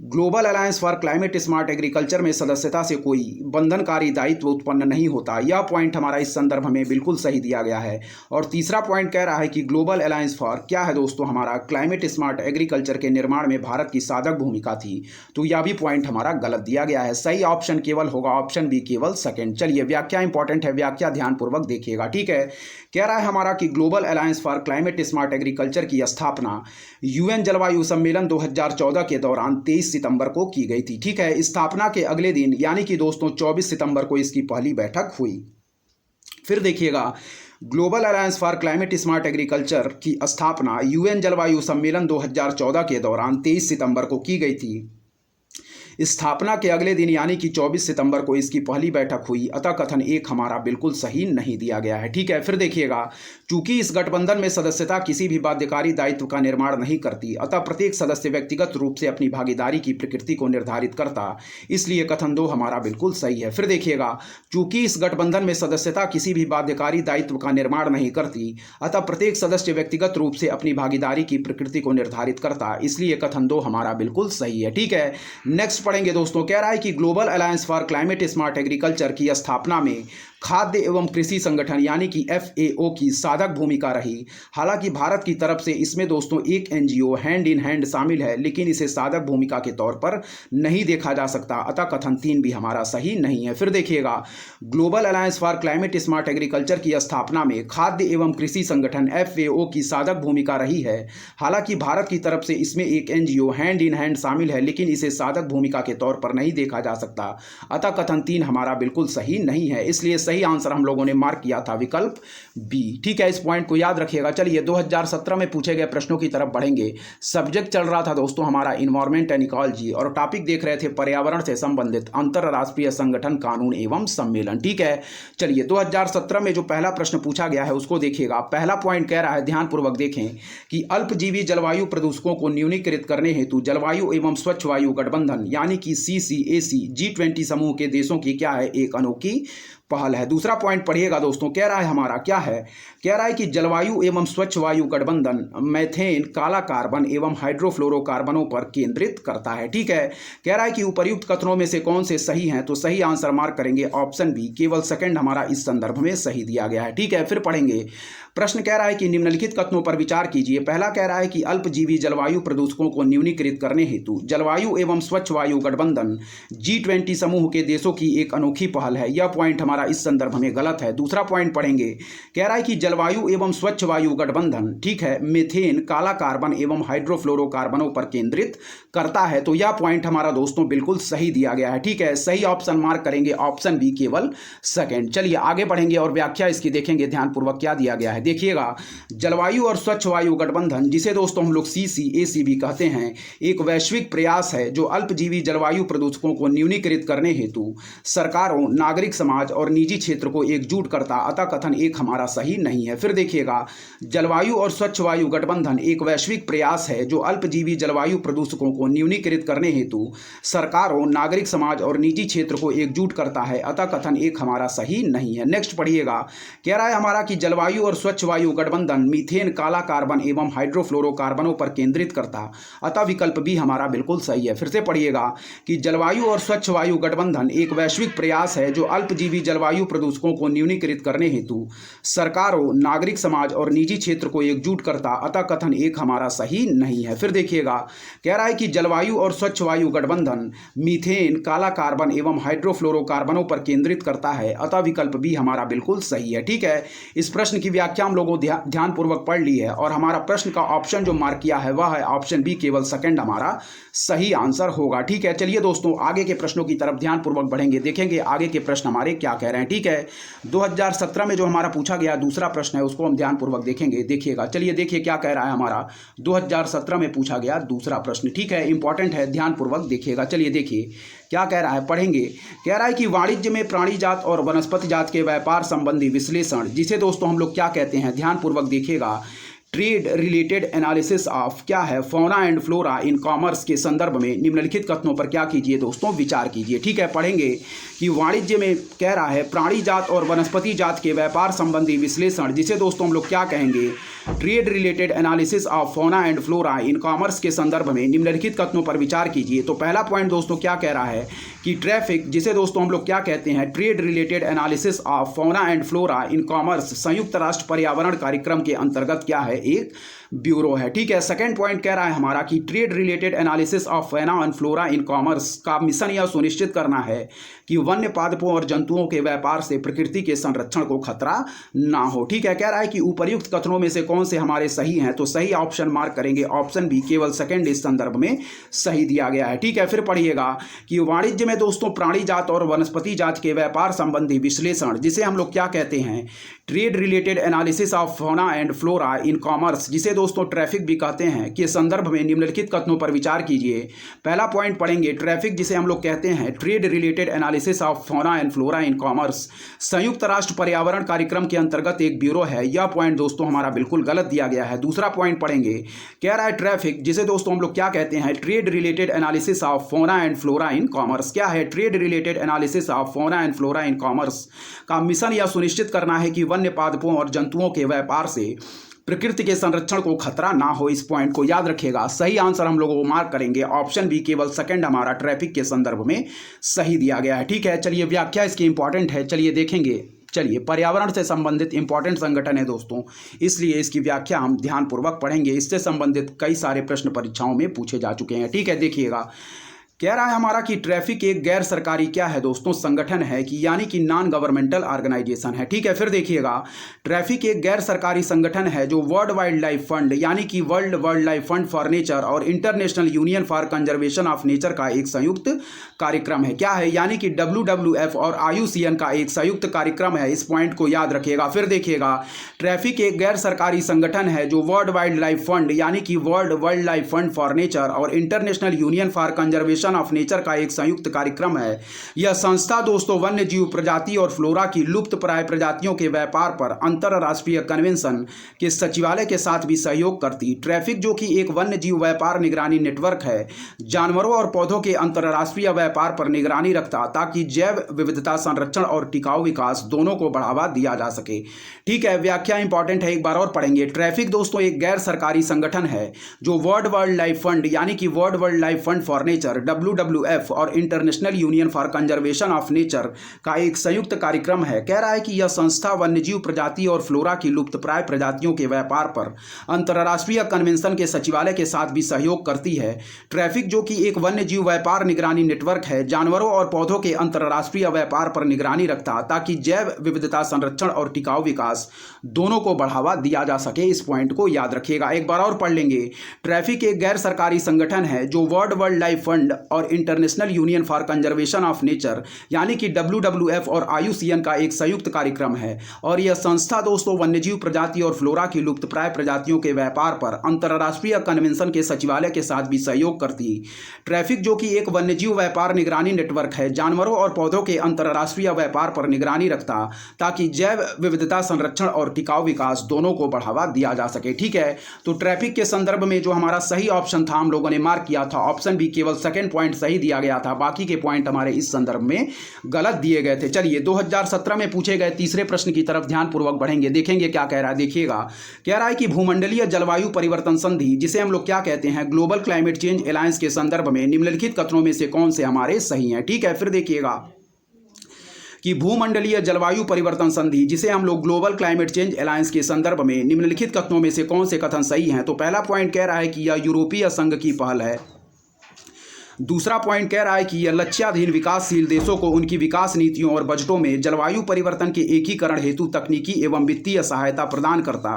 global alliance for climate smart agriculture में सदस्यता से कोई बंधनकारी दायित्व उत्पन्न नहीं होता, यह पॉइंट हमारा इस संदर्भ में बिल्कुल सही दिया गया है। और तीसरा पॉइंट कह रहा है कि ग्लोबल अलायंस फॉर क्या है दोस्तों, हमारा क्लाइमेट स्मार्ट एग्रीकल्चर के निर्माण में भारत की साधक भूमिका थी, तो यह भी पॉइंट हमारा गलत दिया गया है। सही ऑप्शन केवल होगा ऑप्शन बी, केवल सेकंड। चलिए व्याख्या इंपॉर्टेंट है, व्याख्या ध्यानपूर्वक देखिएगा, ठीक है। कह रहा है हमारा कि global alliance for climate smart agriculture की स्थापना UN जलवायु सम्मेलन 2014 के दौरान 23 सितंबर को की गई थी, ठीक है। स्थापना के अगले दिन यानी कि दोस्तों 24 सितंबर को इसकी पहली बैठक हुई। फिर देखिएगा, global alliance for climate smart agriculture की स्थापना UN जलवायु सम्मेलन 2014 के दौरान 23 सितंबर को की गई थी। स्थापना के अगले दिन यानी कि 24 सितंबर को इसकी पहली बैठक हुई, अतः कथन एक हमारा बिल्कुल सही नहीं दिया गया है। ठीक है, फिर देखिएगा, चूंकि इस गठबंधन में सदस्यता किसी भी बाध्यकारी दायित्व का निर्माण नहीं करती, अतः प्रत्येक सदस्य व्यक्तिगत रूप से अपनी भागीदारी की प्रकृति को निर्धारित करता, इसलिए कथन 2 हमारा बिल्कुल सही है। फिर देखिएगा, चूंकि इस गठबंधन में सदस्यता किसी भी बाध्यकारी दायित्व का निर्माण नहीं करती, अतः प्रत्येक सदस्य व्यक्तिगत रूप से अपनी भागीदारी की प्रकृति को निर्धारित करता, इसलिए कथन 2 हमारा बिल्कुल सही है। ठीक है, नेक्स्ट पढ़ेंगे दोस्तों। कह रहा है कि global alliance for climate smart agriculture की स्थापना में खाद्य एवं कृषि संगठन यानी कि FAO की साधक भूमिका रही। हालांकि भारत की तरफ से इसमें दोस्तों एक NGO हैंड इन हैंड शामिल है, लेकिन इसे साधक भूमिका के तौर पर नहीं देखा जा सकता, अतः कथन 3 भी हमारा सही नहीं है। फिर देखिएगा, global alliance for climate smart agriculture की स्थापना में खाद्य एवं कृषि संगठन FAO की साधक भूमिका रही है। हालांकि भारत की तरफ से इसमें एक NGO हैंड इन हैंड शामिल है, लेकिन इसे साधक भूमिका के तौर पर नहीं देखा जा सकता, अतः कथन 3 हमारा बिल्कुल सही नहीं है। इसलिए सही आंसर हम लोगों ने मार्क किया था विकल्प बी। ठीक है, इस पॉइंट को याद रखिएगा। चलिए 2017 में पूछे गए प्रश्नों की तरफ बढ़ेंगे। सब्जेक्ट चल रहा था दोस्तों हमारा इन्वायरमेंट एंड इकोलॉजी, और टॉपिक देख रहे थे पर्यावरण से संबंधित अंतरराष्ट्रीय संगठन, कानून एवं सम्मेलन। ठीक है, चलिए 2017 में जो पहला प्रश्न पूछा गया है उसको देखिएगा। पहला पॉइंट कह रहा है, ध्यानपूर्वक देखें, कि अल्पजीवी जलवायु प्रदूषकों को न्यूनीकृत करने हेतु जलवायु एवं स्वच्छ वायु गठबंधन यानी कि CCAC G20 समूह के देशों की क्या है, एक अनोखी पहल है। दूसरा पॉइंट पढ़िएगा दोस्तों, कह रहा है हमारा क्या है, कह रहा है कि जलवायु एवं स्वच्छ वायु गठबंधन मैथेन, काला कार्बन एवं हाइड्रोफ्लोरोकार्बनों पर केंद्रित करता है। ठीक है, कह रहा है कि उपर्युक्त कथनों में से कौन से सही हैं, तो सही आंसर मार्क करेंगे ऑप्शन बी, केवल सेकंड हमारा इस संदर्भ में सही दिया गया है। ठीक है, फिर पढ़ेंगे। प्रश्न कह रहा है कि निम्नलिखित कथनों पर विचार कीजिए। पहला कह रहा है कि अल्पजीवी जलवायु प्रदूषकों को न्यूनीकृत करने हेतु जलवायु एवं स्वच्छ वायु गठबंधन G20 समूह के देशों की एक अनोखी पहल है। यह पॉइंट हमारा इस संदर्भ में गलत है। दूसरा पॉइंट पढ़ेंगे, कह रहा है कि जलवायु एवं स्वच्छ वायु गठबंधन, ठीक है, मीथेन, काला कार्बन एवं हाइड्रोफ्लोरोकार्बनों पर केंद्रित करता है, तो यह पॉइंट हमारा दोस्तों बिल्कुल सही दिया गया है। ठीक है, सही ऑप्शन मार्क करेंगे ऑप्शन बी, केवल सेकंड। चलिए आगे बढ़ेंगे और व्याख्या इसकी देखेंगे ध्यानपूर्वक क्या दिया गया है। देखिएगा, जलवायु और स्वच्छ वायु गठबंधन, जिसे दोस्तों हम लोग CCAC भी कहते हैं, एक वैश्विक प्रयास है जो अल्पजीवी जलवायु प्रदूषकों को न्यूनीकृत करने हेतु सरकारों, नागरिक समाज और निजी क्षेत्र को एकजुट करता, अतः कथन एक हमारा सही नहीं है। फिर देखिएगा, जलवायु और स्वच्छ वायु गठबंधन एक वैश्विक प्रयास है जो अल्पजीवी जलवायु प्रदूषकों को न्यूनीकृत करने हेतु सरकारों, नागरिक समाज और निजी क्षेत्र को एकजुट करता है, अतः कथन एक हमारा सही नहीं है। नेक्स्ट पढ़िएगा, कह रहा है हमारा कि जलवायु और स्वच्छ वायु गठबंधन मीथेन, काला कार्बन एवं हाइड्रोफ्लोरोकार्बनों पर केंद्रित करता, अतः विकल्प बी हमारा बिल्कुल सही है। फिर से पढ़िएगा कि जलवायु और स्वच्छ वायु गठबंधन एक वैश्विक प्रयास है जो अल्पजीवी जलवायु प्रदूषकों को न्यूनीकृत करने हेतु सरकारों, नागरिक समाज और निजी क्षेत्र को एकजुट करता, अतः कथन एक हमारा सही नहीं है। फिर देखिएगा, कह रहा है कि जलवायु और स्वच्छ वायु गठबंधन मीथेन, काला कार्बन एवं हाइड्रोफ्लोरोकार्बनों पर केंद्रित करता है, अतः विकल्प बी हमारा बिल्कुल सही है। ठीक है, इस प्रश्न की व्याख्या हम लोगों ध्यानपूर्वक पढ़ ली है और हमारा प्रश्न का ऑप्शन जो मार्क किया है वह है ऑप्शन बी, केवल सेकंड हमारा सही आंसर होगा। ठीक है, चलिए दोस्तों आगे के प्रश्नों की तरफ ध्यानपूर्वक बढ़ेंगे, देखेंगे आगे के प्रश्न हमारे क्या कह रहे हैं। ठीक है, 2017 में जो हमारा पूछा गया दूसरा प्रश्न है उसको हम ध्यानपूर्वक देखेंगे। देखिएगा, चलिए देखिए क्या कह रहा है हमारा 2017 में पूछा गया दूसरा प्रश्न। ठीक है, इंपॉर्टेंट है, ध्यानपूर्वक देखिएगा। चलिए देखिए क्या कह रहा है, पढ़ेंगे। कह रहा है कि वाणिज्य में प्राणी जात और वनस्पति जात के व्यापार संबंधी विश्लेषण, जिसे दोस्तों हम लोग क्या कहते हैं, ध्यानपूर्वक देखिएगा, ट्रेड रिलेटेड एनालिसिस ऑफ क्या है, fauna and flora in commerce के संदर्भ में निम्नलिखित कथनों पर क्या कीजिए दोस्तों, विचार कीजिए। ठीक है, पढ़ेंगे कि वाणिज्य में कह रहा है प्राणी जात और वनस्पति जात के व्यापार संबंधी विश्लेषण, जिसे दोस्तों हम लोग क्या कहेंगे, trade related analysis of fauna and flora in commerce के संदर्भ में निम्नलिखित कथनों पर विचार कीजिए। तो पहला पॉइंट दोस्तों क्या कह रहा है कि ट्रैफिक, जिसे दोस्तों हम लोग क्या कहते हैं, trade related analysis of fauna and flora in commerce संयुक्त राष्ट्र पर्यावरण कार्यक्रम के अंतर्गत क्या है, एक ब्यूरो है। ठीक है, सेकंड पॉइंट कह रहा है हमारा कि trade related analysis of fauna and flora in commerce का मिशन यह सुनिश्चित करना है कि वन्य पादपों और जंतुओं के व्यापार से प्रकृति के संरक्षण को खतरा ना हो। ठीक है, कह रहा है कि उपर्युक्त कथनों में से कौन से हमारे सही हैं, तो सही ऑप्शन मार्क करेंगे ऑप्शन बी, केवल सेकंड इस संदर्भ में सही दिया गया है। ठीक है, फिर पढ़िएगा कि वाणिज्य में दोस्तों प्राणी जात और वनस्पति जात के व्यापार संबंधी विश्लेषण, जिसे हम लोग क्या कहते हैं, trade related analysis of fauna and flora in commerce, जिसे दोस्तों ट्रैफिक भी कहते हैं के संदर्भ में निम्नलिखित कथनों पर विचार कीजिए। पहला पॉइंट पढ़ेंगे, ट्रैफिक जिसे हम लोग कहते हैं trade related analysis of fauna and flora in commerce, संयुक्त राष्ट्र पर्यावरण कार्यक्रम के अंतर्गत एक ब्यूरो है। यह पॉइंट दोस्तों हमारा बिल्कुल गलत दिया गया है। दूसरा पॉइंट पढ़ेंगे, कह रहा है ट्रैफिक जिसे दोस्तों हम लोग क्या कहते हैं trade related analysis of fauna and flora in commerce. क्या है trade related analysis of fauna and flora in commerce का मिशन यह सुनिश्चित करना है कि वन्य पादपों और जंतुओं के व्यापार से प्रकृति के संरक्षण को खतरा ना हो। इस पॉइंट को याद रखिएगा। सही आंसर हम लोगों को मार्क करेंगे ऑप्शन बी, केवल सेकंड हमारा ट्रैफिक के संदर्भ में सही दिया गया है। ठीक है, चलिए व्याख्या इसकी इंपॉर्टेंट है, चलिए देखेंगे। चलिए, पर्यावरण से संबंधित इंपॉर्टेंट संगठन है दोस्तों, इसलिए इसकी व्याख्या हम ध्यानपूर्वक पढ़ेंगे। इससे संबंधित कई सारे प्रश्न परीक्षाओं में पूछे जा चुके हैं। ठीक है, देखिएगा कह रहा है हमारा कि ट्रैफिक एक गैर सरकारी क्या है दोस्तों संगठन है कि यानी कि नॉन गवर्नमेंटल ऑर्गेनाइजेशन है। ठीक है, फिर देखिएगा ट्रैफिक एक गैर सरकारी संगठन है जो वर्ल्ड वाइल्ड लाइफ फंड यानी कि world life fund for nature और international union for conservation of nature का एक संयुक्त कार्यक्रम है। क्या है, यानी कि WWF और IUCN का एक संयुक्त कार्यक्रम है। इस पॉइंट को याद रखिएगा। फिर देखिएगा ट्रैफिक एक गैर सरकारी संगठन है जो वर्ल्ड वाइल्ड लाइफ फंड यानी कि world life fund for nature और international union for conservation of nature का एक संयुक्त कार्यक्रम है। यह संस्था दोस्तों वन्य जीव प्रजाति और फ्लोरा की लुप्त प्राय प्रजातियों के व्यापार पर अंतरराष्ट्रीय कन्वेंशन के सचिवालय के साथ भी सहयोग करती। ट्रैफिक जो कि एक वन्य जीव व्यापार निगरानी नेटवर्क है, जानवरों और पौधों के अंतरराष्ट्रीय व्यापार पर निगरानी रखता ताकि जैव विविधता संरक्षण और टिकाऊ विकास दोनों को बढ़ावा दिया जा सके। ठीक है, व्याख्या इंपॉर्टेंट है, एक बार और पढ़ेंगे। ट्रैफिक दोस्तों एक गैर सरकारी संगठन है जो वर्ल्ड लाइफ फंड यानी कि world life fund for nature WWF और international union for conservation of nature का एक संयुक्त कार्यक्रम है। कह रहा है कि यह संस्था वन्यजीव प्रजाति और फ्लोरा की लुप्तप्राय प्रजातियों के व्यापार पर अंतरराष्ट्रीय कन्वेंशन के सचिवालय के साथ भी सहयोग करती है। ट्रैफिक जो कि एक वन्यजीव व्यापार निगरानी नेटवर्क है, जानवरों और पौधों के अंतरराष्ट्रीय व्यापार पर निगरानी रखता ताकि जैव विविधता संरक्षण और टिकाऊ विकास दोनों को बढ़ावा दिया जा सके। इस पॉइंट को याद रखिएगा। एक बार और पढ़ लेंगे। ट्रैफिक एक गैर सरकारी संगठन है जो वर्ल्ड लाइफ फंड और international union for conservation of nature यानी कि WWF और IUCN का एक संयुक्त कार्यक्रम है और यह संस्था दोस्तों वन्यजीव प्रजाति और फ्लोरा की लुप्तप्राय प्रजातियों के व्यापार पर अंतरराष्ट्रीय कन्वेंशन के सचिवालय के साथ भी सहयोग करती। ट्रैफिक जो कि एक वन्यजीव व्यापार निगरानी नेटवर्क है, जानवरों और पौधों के अंतरराष्ट्रीय व्यापार पर निगरानी रखता ताकि जैव विविधता संरक्षण और टिकाऊ विकास दोनों को बढ़ावा दिया जा सके। ठीक है, तो ट्रैफिक के संदर्भ में जो हमारा सही ऑप्शन था हम लोगों ने मार्क किया था ऑप्शन बी, केवल सेकंड पॉइंट सही दिया गया था, बाकी के पॉइंट हमारे इस संदर्भ में गलत दिए गए थे। चलिए 2017 में पूछे गए तीसरे प्रश्न की तरफ ध्यानपूर्वक बढ़ेंगे, देखेंगे क्या कह रहा है। देखिएगा कह रहा है कि भूमंडलीय जलवायु परिवर्तन संधि जिसे हम लोग क्या कहते हैं ग्लोबल क्लाइमेट चेंज अलायंस के संदर्भ में निम्नलिखित कथनों में से कौन से हमारे सही हैं। ठीक है, फिर देखिएगा कि भूमंडलीय जलवायु परिवर्तन संधि जिसे हम लोग ग्लोबल क्लाइमेट चेंज अलायंस के संदर्भ में निम्नलिखित कथनों में से कौन से कथन सही हैं। तो पहला पॉइंट कह रहा है कि यह यूरोपीय संघ की पहल है। दूसरा पॉइंट कह रहा है कि यह लक्ष्याधीन विकासशील देशों को उनकी विकास नीतियों और बजटों में जलवायु परिवर्तन के एकीकरण हेतु तकनीकी एवं वित्तीय सहायता प्रदान करता।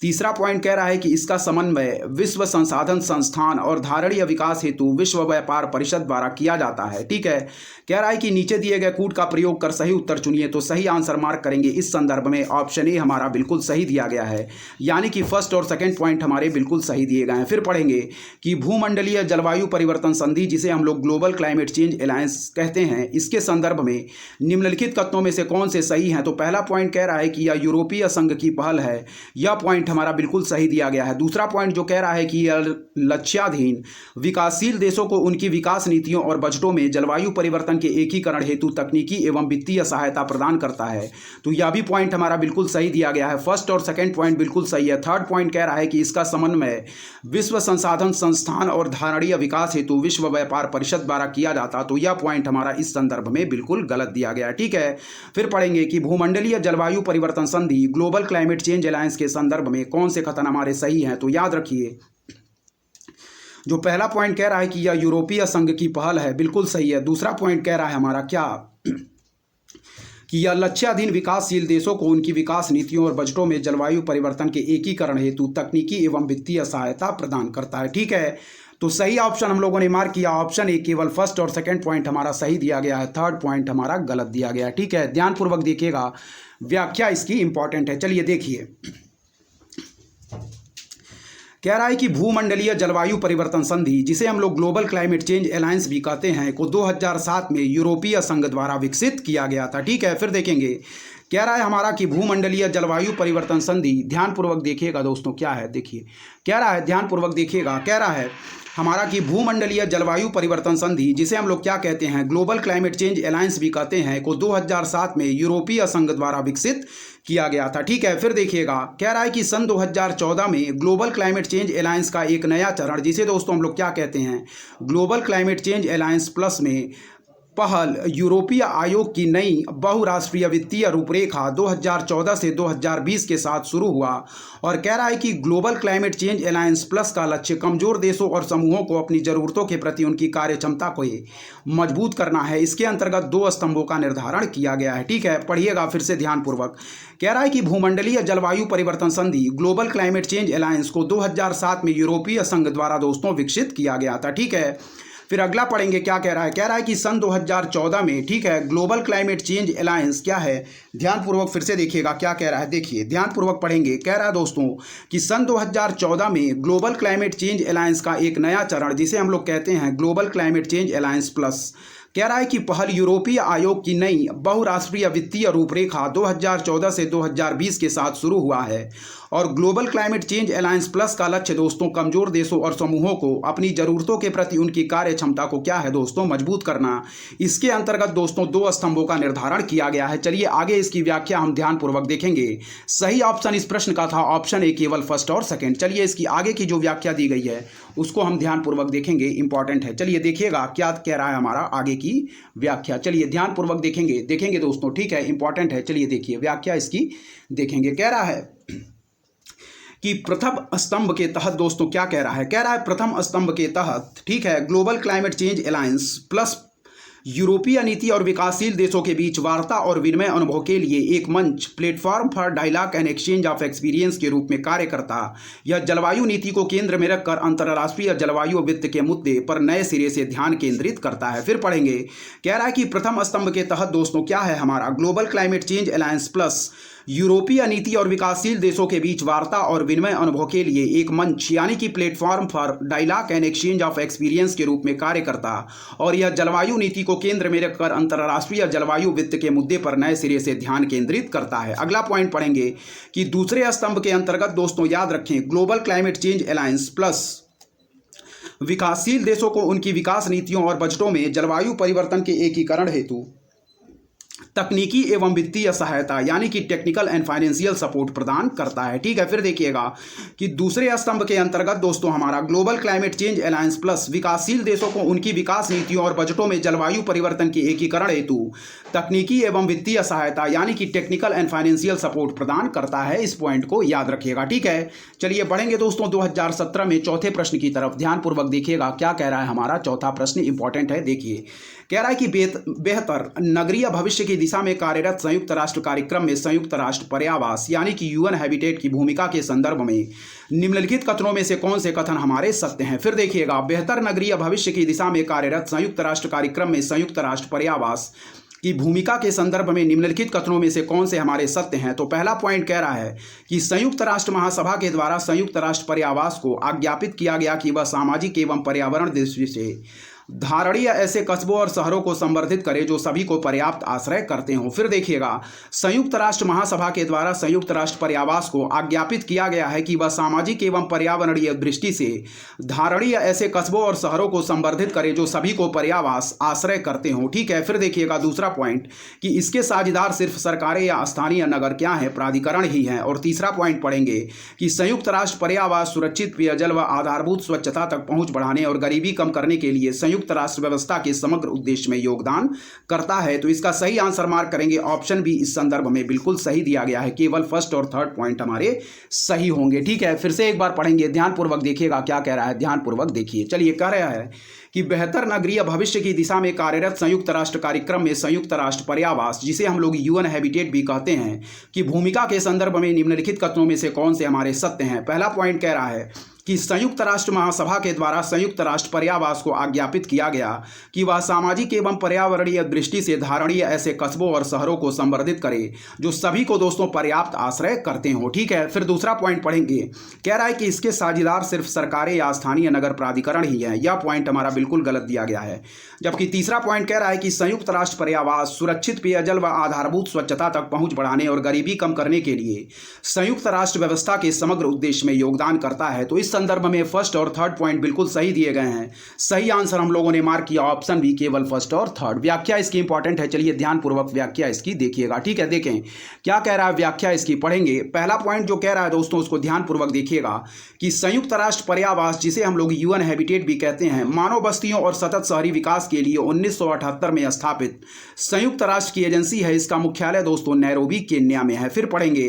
तीसरा पॉइंट कह रहा है कि इसका समन्वय विश्व संसाधन संस्थान और धारणीय विकास हेतु विश्व व्यापार परिषद द्वारा किया जाता है। ठीक है, कह रहा है कि नीचे दिए गए कूट का प्रयोग कर सही उत्तर चुनिए। तो सही आंसर मार्क करेंगे इस संदर्भ में ऑप्शन ए हमारा बिल्कुल सही दिया गया है, यानी कि फर्स्ट और सेकंड पॉइंट हमारे बिल्कुल सही दिए गए हैं। फिर पढ़ेंगे कि भूमंडलीय जलवायु परिवर्तन संधि जिसे हम लोग ग्लोबल क्लाइमेट चेंज अलायंस कहते हैं इसके संदर्भ में निम्नलिखित कथनों में से कौन से सही हैं। तो पहला पॉइंट कह रहा है कि यह यूरोपीय संघ की पहल है, यह पॉइंट हमारा बिल्कुल सही दिया गया है। दूसरा पॉइंट जो कह रहा है कि यह लक्ष्याधीन विकासशील देशों को उनकी विकास नीतियों और बजटों में जलवायु परिवर्तन के एकीकरण हेतु तकनीकी एवं वित्तीय सहायता प्रदान करता है, तो यह भी पॉइंट हमारा बिल्कुल सही दिया गया है। फर्स्ट और सेकंड पॉइंट बिल्कुल सही है। थर्ड पॉइंट कह रहा है कि इसका समन्वय विश्व संसाधन संस्थान और धारणीय विकास हेतु विश्व व्यापार परिषद द्वारा किया जाता, तो यह पॉइंट हमारा इस संदर्भ में बिल्कुल गलत दिया गया। ठीक है, फिर पढ़ेंगे कि भूमंडलीय जलवायु परिवर्तन संधि ग्लोबल क्लाइमेट चेंज अलायंस के संदर्भ में कौन से कथन हमारे सही हैं। तो याद रखिए जो पहला पॉइंट कह रहा है कि यह यूरोपीय संघ की पहल है, बिल्कुल सही है। दूसरा पॉइंट कह रहा है हमारा क्या कि यह लक्ष्याधीन विकासशील देशों को उनकी विकास नीतियों और बजटों में जलवायु परिवर्तन के एकीकरण हेतु तकनीकी एवं वित्तीय सहायता प्रदान करता है। ठीक है, तो सही ऑप्शन हम लोगों ने मार्क किया ऑप्शन ए, केवल फर्स्ट और सेकंड पॉइंट हमारा सही दिया गया है, थर्ड पॉइंट हमारा गलत दिया गया है। ठीक है, ध्यानपूर्वक देखिएगा, व्याख्या इसकी इंपॉर्टेंट है। चलिए देखिए कह रहा है कि भूमंडलीय जलवायु परिवर्तन संधि, जिसे हम लोग ग्लोबल क्लाइमेट चेंज अलायंस भी कहते हैं, को 2007 में यूरोपीय संघ द्वारा विकसित किया गया था। ठीक है, फिर देखेंगे कह रहा है हमारा कि भूमंडलीय जलवायु परिवर्तन संधि, ध्यानपूर्वक देखिएगा दोस्तों क्या है, देखिए कह रहा है, ध्यानपूर्वक देखिएगा, कह रहा है हमारा कि भूमंडलीय जलवायु परिवर्तन संधि, जिसे हम लोग क्या कहते हैं, ग्लोबल क्लाइमेट चेंज अलायंस भी कहते हैं, को 2007 में यूरोपीय संघ द्वारा विकसित किया गया था। ठीक है, फिर देखिएगा कह रहा है कि सन 2014 में ग्लोबल क्लाइमेट चेंज अलायंस का एक नया चरण, जिसे दोस्तों हम लोग क्या कहते हैं, global climate change alliance plus में पहल यूरोपीय आयोग की नई बहुराष्ट्रीय वित्तीय रूपरेखा 2014 से 2020 के साथ शुरू हुआ। और कह रहा है कि global climate change alliance plus का लक्ष्य कमजोर देशों और समूहों को अपनी ज़रूरतों के प्रति उनकी कार्यक्षमता को मजबूत करना है। इसके अंतर्गत 2 स्तंभों का निर्धारण किया गया है। ठीक है, पढ़िएगा फिर से ध्यानपूर्वक। कह रहा है कि भूमंडलीय जलवायु परिवर्तन संधि, ग्लोबल क्लाइमेट चेंज अलायंस को 2007 में यूरोपीय संघ द्वारा दोस्तों विकसित किया गया था। ठीक है, फिर अगला पढ़ेंगे क्या कह रहा है कि सन 2014 में, ठीक है, ग्लोबल क्लाइमेट चेंज अलायंस क्या है, ध्यानपूर्वक फिर से देखिएगा क्या कह रहा है, देखिए ध्यानपूर्वक पढ़ेंगे। कह रहा है दोस्तों कि सन 2014 में ग्लोबल क्लाइमेट चेंज अलायंस का एक नया चरण, जिसे हम लोग कहते हैं global climate change alliance plus, कह रहा है कि पहल यूरोपीय आयोग की नई बहुराष्ट्रीय वित्तीय रूपरेखा 2014 से 2020 के साथ शुरू हुआ है। और global climate change alliance plus का लक्ष्य दोस्तों कमजोर देशों और समूहों को अपनी ज़रूरतों के प्रति उनकी कार्य क्षमता को क्या है दोस्तों, मजबूत करना। इसके अंतर्गत दोस्तों 2 स्तंभों का निर्धारण किया गया है। चलिए आगे इसकी व्याख्या हम ध्यानपूर्वक देखेंगे। सही ऑप्शन इस प्रश्न का था ऑप्शन ए, केवल फर्स्ट और सेकंड। चलिए इसकी आगे की जो व्याख्या दी गई है उसको हम ध्यानपूर्वक देखेंगे, इंपॉर्टेंट है। चलिए देखिएगा क्या कह रहा है हमारा आगे की व्याख्या, चलिए ध्यानपूर्वक देखेंगे दोस्तों। ठीक है, इंपॉर्टेंट है। चलिए देखिए व्याख्या इसकी देखेंगे। कह रहा है कि प्रथम स्तंभ के तहत दोस्तों क्या कह रहा है, प्रथम स्तंभ के तहत, ठीक है, global climate change alliance plus यूरोपीय नीति और विकासशील देशों के बीच वार्ता और विनिमय अनुभव के लिए एक मंच, platform for dialogue and exchange of experience के रूप में कार्य करता। यह जलवायु नीति को केंद्र में रखकर अंतर्राष्ट्रीय जलवायु वित्त के मुद्दे पर नए सिरे से ध्यान केंद्रित करता है। फिर पढ़ेंगे, कह रहा है कि प्रथम स्तंभ के तहत दोस्तों क्या है हमारा, global climate change alliance plus यूरोपीय नीति और विकासशील देशों के बीच वार्ता और विनिमय अनुभव के लिए एक मंच यानी कि platform for dialogue and exchange of experience के रूप में कार्य करता। और यह जलवायु नीति को केंद्र में रखकर अंतर्राष्ट्रीय जलवायु वित्त के मुद्दे पर नए सिरे से ध्यान केंद्रित करता है। अगला पॉइंट पढ़ेंगे कि दूसरे स्तंभ के अंतर्गत दोस्तों याद रखें, global climate change alliance plus विकासशील देशों को उनकी विकास नीतियों और बजटों में जलवायु परिवर्तन के एकीकरण हेतु तकनीकी एवं वित्तीय सहायता यानी कि टेक्निकल एंड फाइनेंशियल सपोर्ट प्रदान करता है। ठीक है, फिर देखिएगा कि दूसरे स्तंभ के अंतर्गत दोस्तों हमारा global climate change alliance plus विकासशील देशों को उनकी विकास नीतियों और बजटों में जलवायु परिवर्तन के एकीकरण हेतु तकनीकी एवं वित्तीय सहायता यानी कि टेक्निकल एंड फाइनेंशियल सपोर्ट प्रदान करता है। इस पॉइंट को याद रखिएगा। ठीक है, चलिए बढ़ेंगे दोस्तों 2017 में चौथे प्रश्न की तरफ। ध्यानपूर्वक देखिएगा क्या कह रहा है हमारा चौथा प्रश्न, इंपॉर्टेंट है। देखिए कह रहा है कि बेहतर नगरीय भविष्य की दिशा में कार्यरत संयुक्त राष्ट्र कार्यक्रम में संयुक्त राष्ट्र पर्यावास यानी कि यूएन हैबिटेट की भूमिका के संदर्भ में निम्नलिखित कथनों में से कौन से कथन हमारे सत्य हैं। फिर देखिएगा, बेहतर नगरीय भविष्य की दिशा में कार्यरत संयुक्त राष्ट्र कार्यक्रम में संयुक्त राष्ट्र पर्यावास की भूमिका के संदर्भ में निम्नलिखित कथनों में से कौन से हमारे सत्य हैं। तो पहला पॉइंट कह रहा है कि संयुक्त राष्ट्र महासभा के द्वारा संयुक्त राष्ट्र पर्यावास को आज्ञापित किया गया कि वह सामाजिक एवं पर्यावरण दृष्टि से धारणीय ऐसे कस्बों और शहरों को संवर्धित करे जो सभी को पर्याप्त आश्रय करते हों। फिर देखिएगा, संयुक्त राष्ट्र महासभा के द्वारा संयुक्त राष्ट्र पर्यावास को आज्ञापित किया गया है कि वह सामाजिक एवं पर्यावरणीय दृष्टि से धारणीय ऐसे कस्बों और शहरों को संवर्धित करे जो सभी को पर्यावास आश्रय करते हों। ठीक है, फिर देखिएगा दूसरा पॉइंट कि इसके साझेदार सिर्फ सरकारें या स्थानीय नगर क्या है, प्राधिकरण ही हैं। और तीसरा पॉइंट पढ़ेंगे कि संयुक्त राष्ट्र पर्यावास सुरक्षित पेयजल व आधारभूत स्वच्छता तक पहुंच बढ़ाने और गरीबी कम करने के लिए संयुक्त राष्ट्र व्यवस्था के समग्र उद्देश्य में योगदान करता है। तो इसका सही आंसर मार्क करेंगे, ऑप्शन बी इस संदर्भ में बिल्कुल सही दिया गया है। केवल फर्स्ट और थर्ड पॉइंट हमारे सही होंगे। ठीक है, फिर से एक बार पढ़ेंगे, ध्यानपूर्वक देखिएगा क्या कह रहा है, ध्यानपूर्वक देखिए। चलिए कह रहा है कि बेहतर नगरीय भविष्य की दिशा में कार्यरत संयुक्त राष्ट्र कार्यक्रम में संयुक्त राष्ट्र पर्यावास, जिसे हम लोग यूएन हैबिटेट भी कहते हैं, कि भूमिका के संदर्भ में निम्नलिखित कथनों में से कौन से हमारे सत्य हैं। पहला पॉइंट कह रहा है कि संयुक्त राष्ट्र महासभा के द्वारा संयुक्त राष्ट्र पर्यावास को आज्ञापित किया गया कि वह सामाजिक एवं पर्यावरणीय दृष्टि से धारणीय ऐसे कस्बों और शहरों को संवर्धित करे जो सभी को दोस्तों पर्याप्त आश्रय करते हों। ठीक है, फिर दूसरा पॉइंट पढ़ेंगे। कह रहा है कि इसके साझेदार सिर्फ सरकारें या स्थानीय नगर प्राधिकरण ही हैं। यह पॉइंट हमारा बिल्कुल गलत दिया गया है। जबकि तीसरा पॉइंट कह रहा है कि संयुक्त राष्ट्र पर्यावास सुरक्षित पेयजल व आधारभूत स्वच्छता तक पहुंच बढ़ाने और गरीबी कम करने के लिए संयुक्त राष्ट्र व्यवस्था के समग्र उद्देश्य में योगदान करता है। तो इस संदर्भ में फर्स्ट और थर्ड पॉइंट बिल्कुल सही दिए गए हैं। सही आंसर हम लोगों ने मार्क किया ऑप्शन बी, केवल फर्स्ट और थर्ड। व्याख्या इसकी इंपॉर्टेंट है, चलिए ध्यानपूर्वक व्याख्या इसकी देखिएगा। ठीक है, देखें क्या कह रहा है, व्याख्या इसकी पढ़ेंगे। पहला पॉइंट जो कह रहा है दोस्तों उसको ध्यानपूर्वक देखिएगा कि संयुक्त राष्ट्र पर्यावास, जिसे हम लोग यूएन हैबिटेट भी कहते हैं, मानव बस्तियों और सतत शहरी विकास के लिए 1978 में स्थापित संयुक्त राष्ट्र की एजेंसी है। इसका मुख्यालय दोस्तों नैरोबी केन्या में है। फिर पढ़ेंगे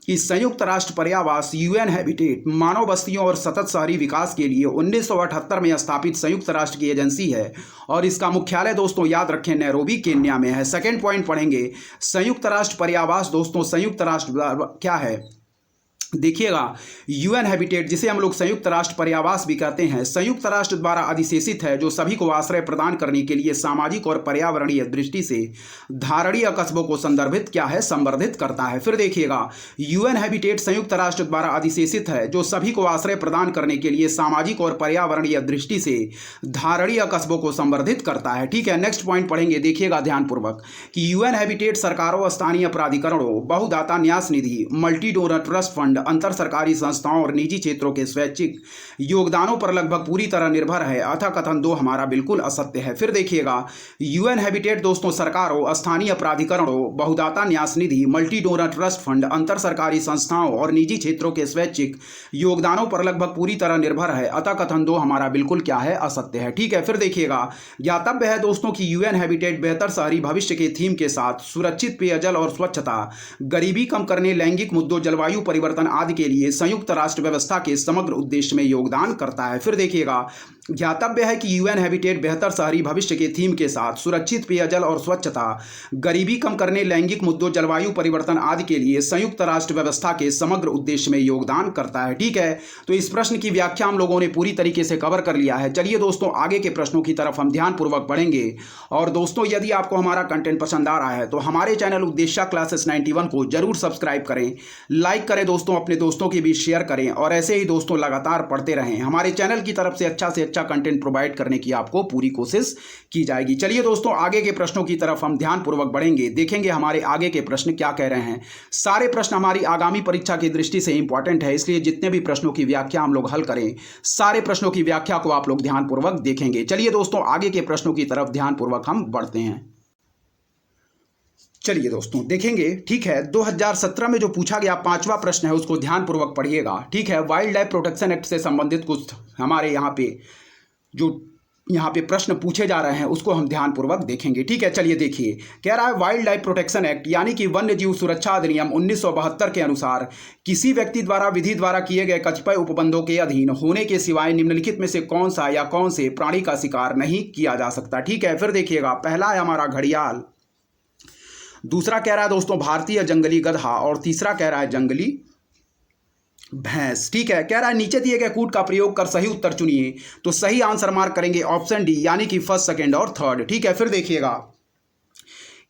कि संयुक्त राष्ट्र पर्यावास यूएन हैबिटेट मानव बस्तियों और सतत शहरी विकास के लिए 1978 में स्थापित संयुक्त राष्ट्र की एजेंसी है और इसका मुख्यालय दोस्तों याद रखें नैरोबी केन्या में है। सेकंड पॉइंट पढ़ेंगे, संयुक्त राष्ट्र पर्यावास दोस्तों संयुक्त राष्ट्र क्या है, देखिएगा यूएन हैबिटेट, जिसे हम लोग संयुक्त राष्ट्र पर्यावास भी कहते हैं, संयुक्त राष्ट्र द्वारा अधिशेषित है जो सभी को आश्रय प्रदान करने के लिए सामाजिक और पर्यावरणीय दृष्टि से धारणीय कस्बों को संदर्भित क्या है, संवर्धित करता है। फिर देखिएगा यूएन हैबिटेट संयुक्त राष्ट्र द्वारा अधिशेषित है जो सभी को आश्रय प्रदान करने के लिए सामाजिक और पर्यावरणीय दृष्टि से धारणीय कस्बों को संवर्धित करता है। ठीक है, नेक्स्ट पॉइंट पढ़ेंगे, देखिएगा ध्यानपूर्वक कि यूएन हैबिटेट सरकारों, स्थानीय प्राधिकरणों, बहुदाता न्यास निधि, मल्टी डोनर ट्रस्ट फंड, अंतर सरकारी संस्थाओं और निजी क्षेत्रों के स्वैच्छिक योगदानों पर लगभग पूरी तरह निर्भर है। अतः कथन 2 हमारा बिल्कुल असत्य है। फिर देखिएगा यूएन हैबिटेट दोस्तों सरकारों, स्थानीय प्राधिकरणों, बहुदाता न्यास निधि, मल्टी डोनर ट्रस्ट फंड, अंतर सरकारी संस्थाओं और निजी क्षेत्रों के स्वैच्छिक योगदानों पर लगभग पूरी तरह निर्भर है। अतः कथन 2 हमारा बिल्कुल क्या है, असत्य है। ठीक है, फिर देखिएगा ज्ञातव्य है दोस्तों कि यूएन हैबिटेट बेहतर शहरी भविष्य के थीम के साथ सुरक्षित पेयजल और स्वच्छता, गरीबी कम करने, लैंगिक मुद्दों, जलवायु परिवर्तन आदि के लिए संयुक्त राष्ट्र व्यवस्था के समग्र उद्देश्य में योगदान करता है। फिर देखिएगा ज्ञातव्य है कि यूएन हैबिटेट बेहतर शहरी भविष्य के थीम के साथ सुरक्षित पेयजल और स्वच्छता, गरीबी कम करने, लैंगिक मुद्दों, जलवायु परिवर्तन आदि के लिए संयुक्त राष्ट्र व्यवस्था के समग्र उद्देश्य में योगदान करता है। ठीक है, तो इस प्रश्न की व्याख्या हम लोगों ने पूरी तरीके से कवर कर लिया है। चलिए दोस्तों आगे के प्रश्नों की तरफ हम ध्यानपूर्वक बढ़ेंगे। और दोस्तों यदि आपको हमारा कंटेंट पसंद आ रहा है तो हमारे चैनल उपदेशा क्लासेस 91 को जरूर सब्सक्राइब करें, लाइक करें दोस्तों, अपने दोस्तों के बीच शेयर करें और ऐसे ही दोस्तों लगातार पढ़ते रहें। हमारे चैनल की तरफ से अच्छा कंटेंट प्रोवाइड करने की आपको पूरी कोशिश की जाएगी। चलिए दोस्तों आगे के प्रश्नों की तरफ हम ध्यानपूर्वक बढ़ेंगे, देखेंगे हमारे आगे के प्रश्न क्या कह रहे हैं। सारे प्रश्न हमारी आगामी परीक्षा की दृष्टि से इंपॉर्टेंट है, इसलिए जितने भी प्रश्नों की व्याख्या हम लोग हल करें, सारे प्रश्नों की व्याख्या को आप लोग ध्यानपूर्वक देखेंगे। चलिए दोस्तों आगे के प्रश्नों की तरफ ध्यानपूर्वक हम बढ़ते हैं। चलिए दोस्तों देखेंगे। ठीक है, 2017 में जो पूछा गया 5वां प्रश्न है उसको ध्यानपूर्वक पढ़िएगा। ठीक है, वाइल्ड लाइफ प्रोटेक्शन एक्ट से संबंधित कुछ हमारे यहाँ पे प्रश्न पूछे जा रहे हैं उसको हम ध्यानपूर्वक देखेंगे। ठीक है, चलिए देखिए। कह रहा है वाइल्ड लाइफ प्रोटेक्शन एक्ट यानी कि वन्य जीव सुरक्षा अधिनियम 1972 के अनुसार किसी व्यक्ति द्वारा विधि द्वारा किए गए कतिपय उपबंधों के अधीन होने के सिवाय निम्नलिखित में से कौन सा या कौन से प्राणी का शिकार नहीं किया जा सकता। ठीक है, फिर देखिएगा पहला है हमारा घड़ियाल, दूसरा कह रहा है दोस्तों भारतीय जंगली गधा और तीसरा कह रहा है जंगली भैंस। ठीक है, कह रहा है नीचे दिए गए कूट का प्रयोग कर सही उत्तर चुनिए। तो सही आंसर मार्क करेंगे ऑप्शन डी यानी कि फर्स्ट, सेकंड और थर्ड। ठीक है, फिर देखिएगा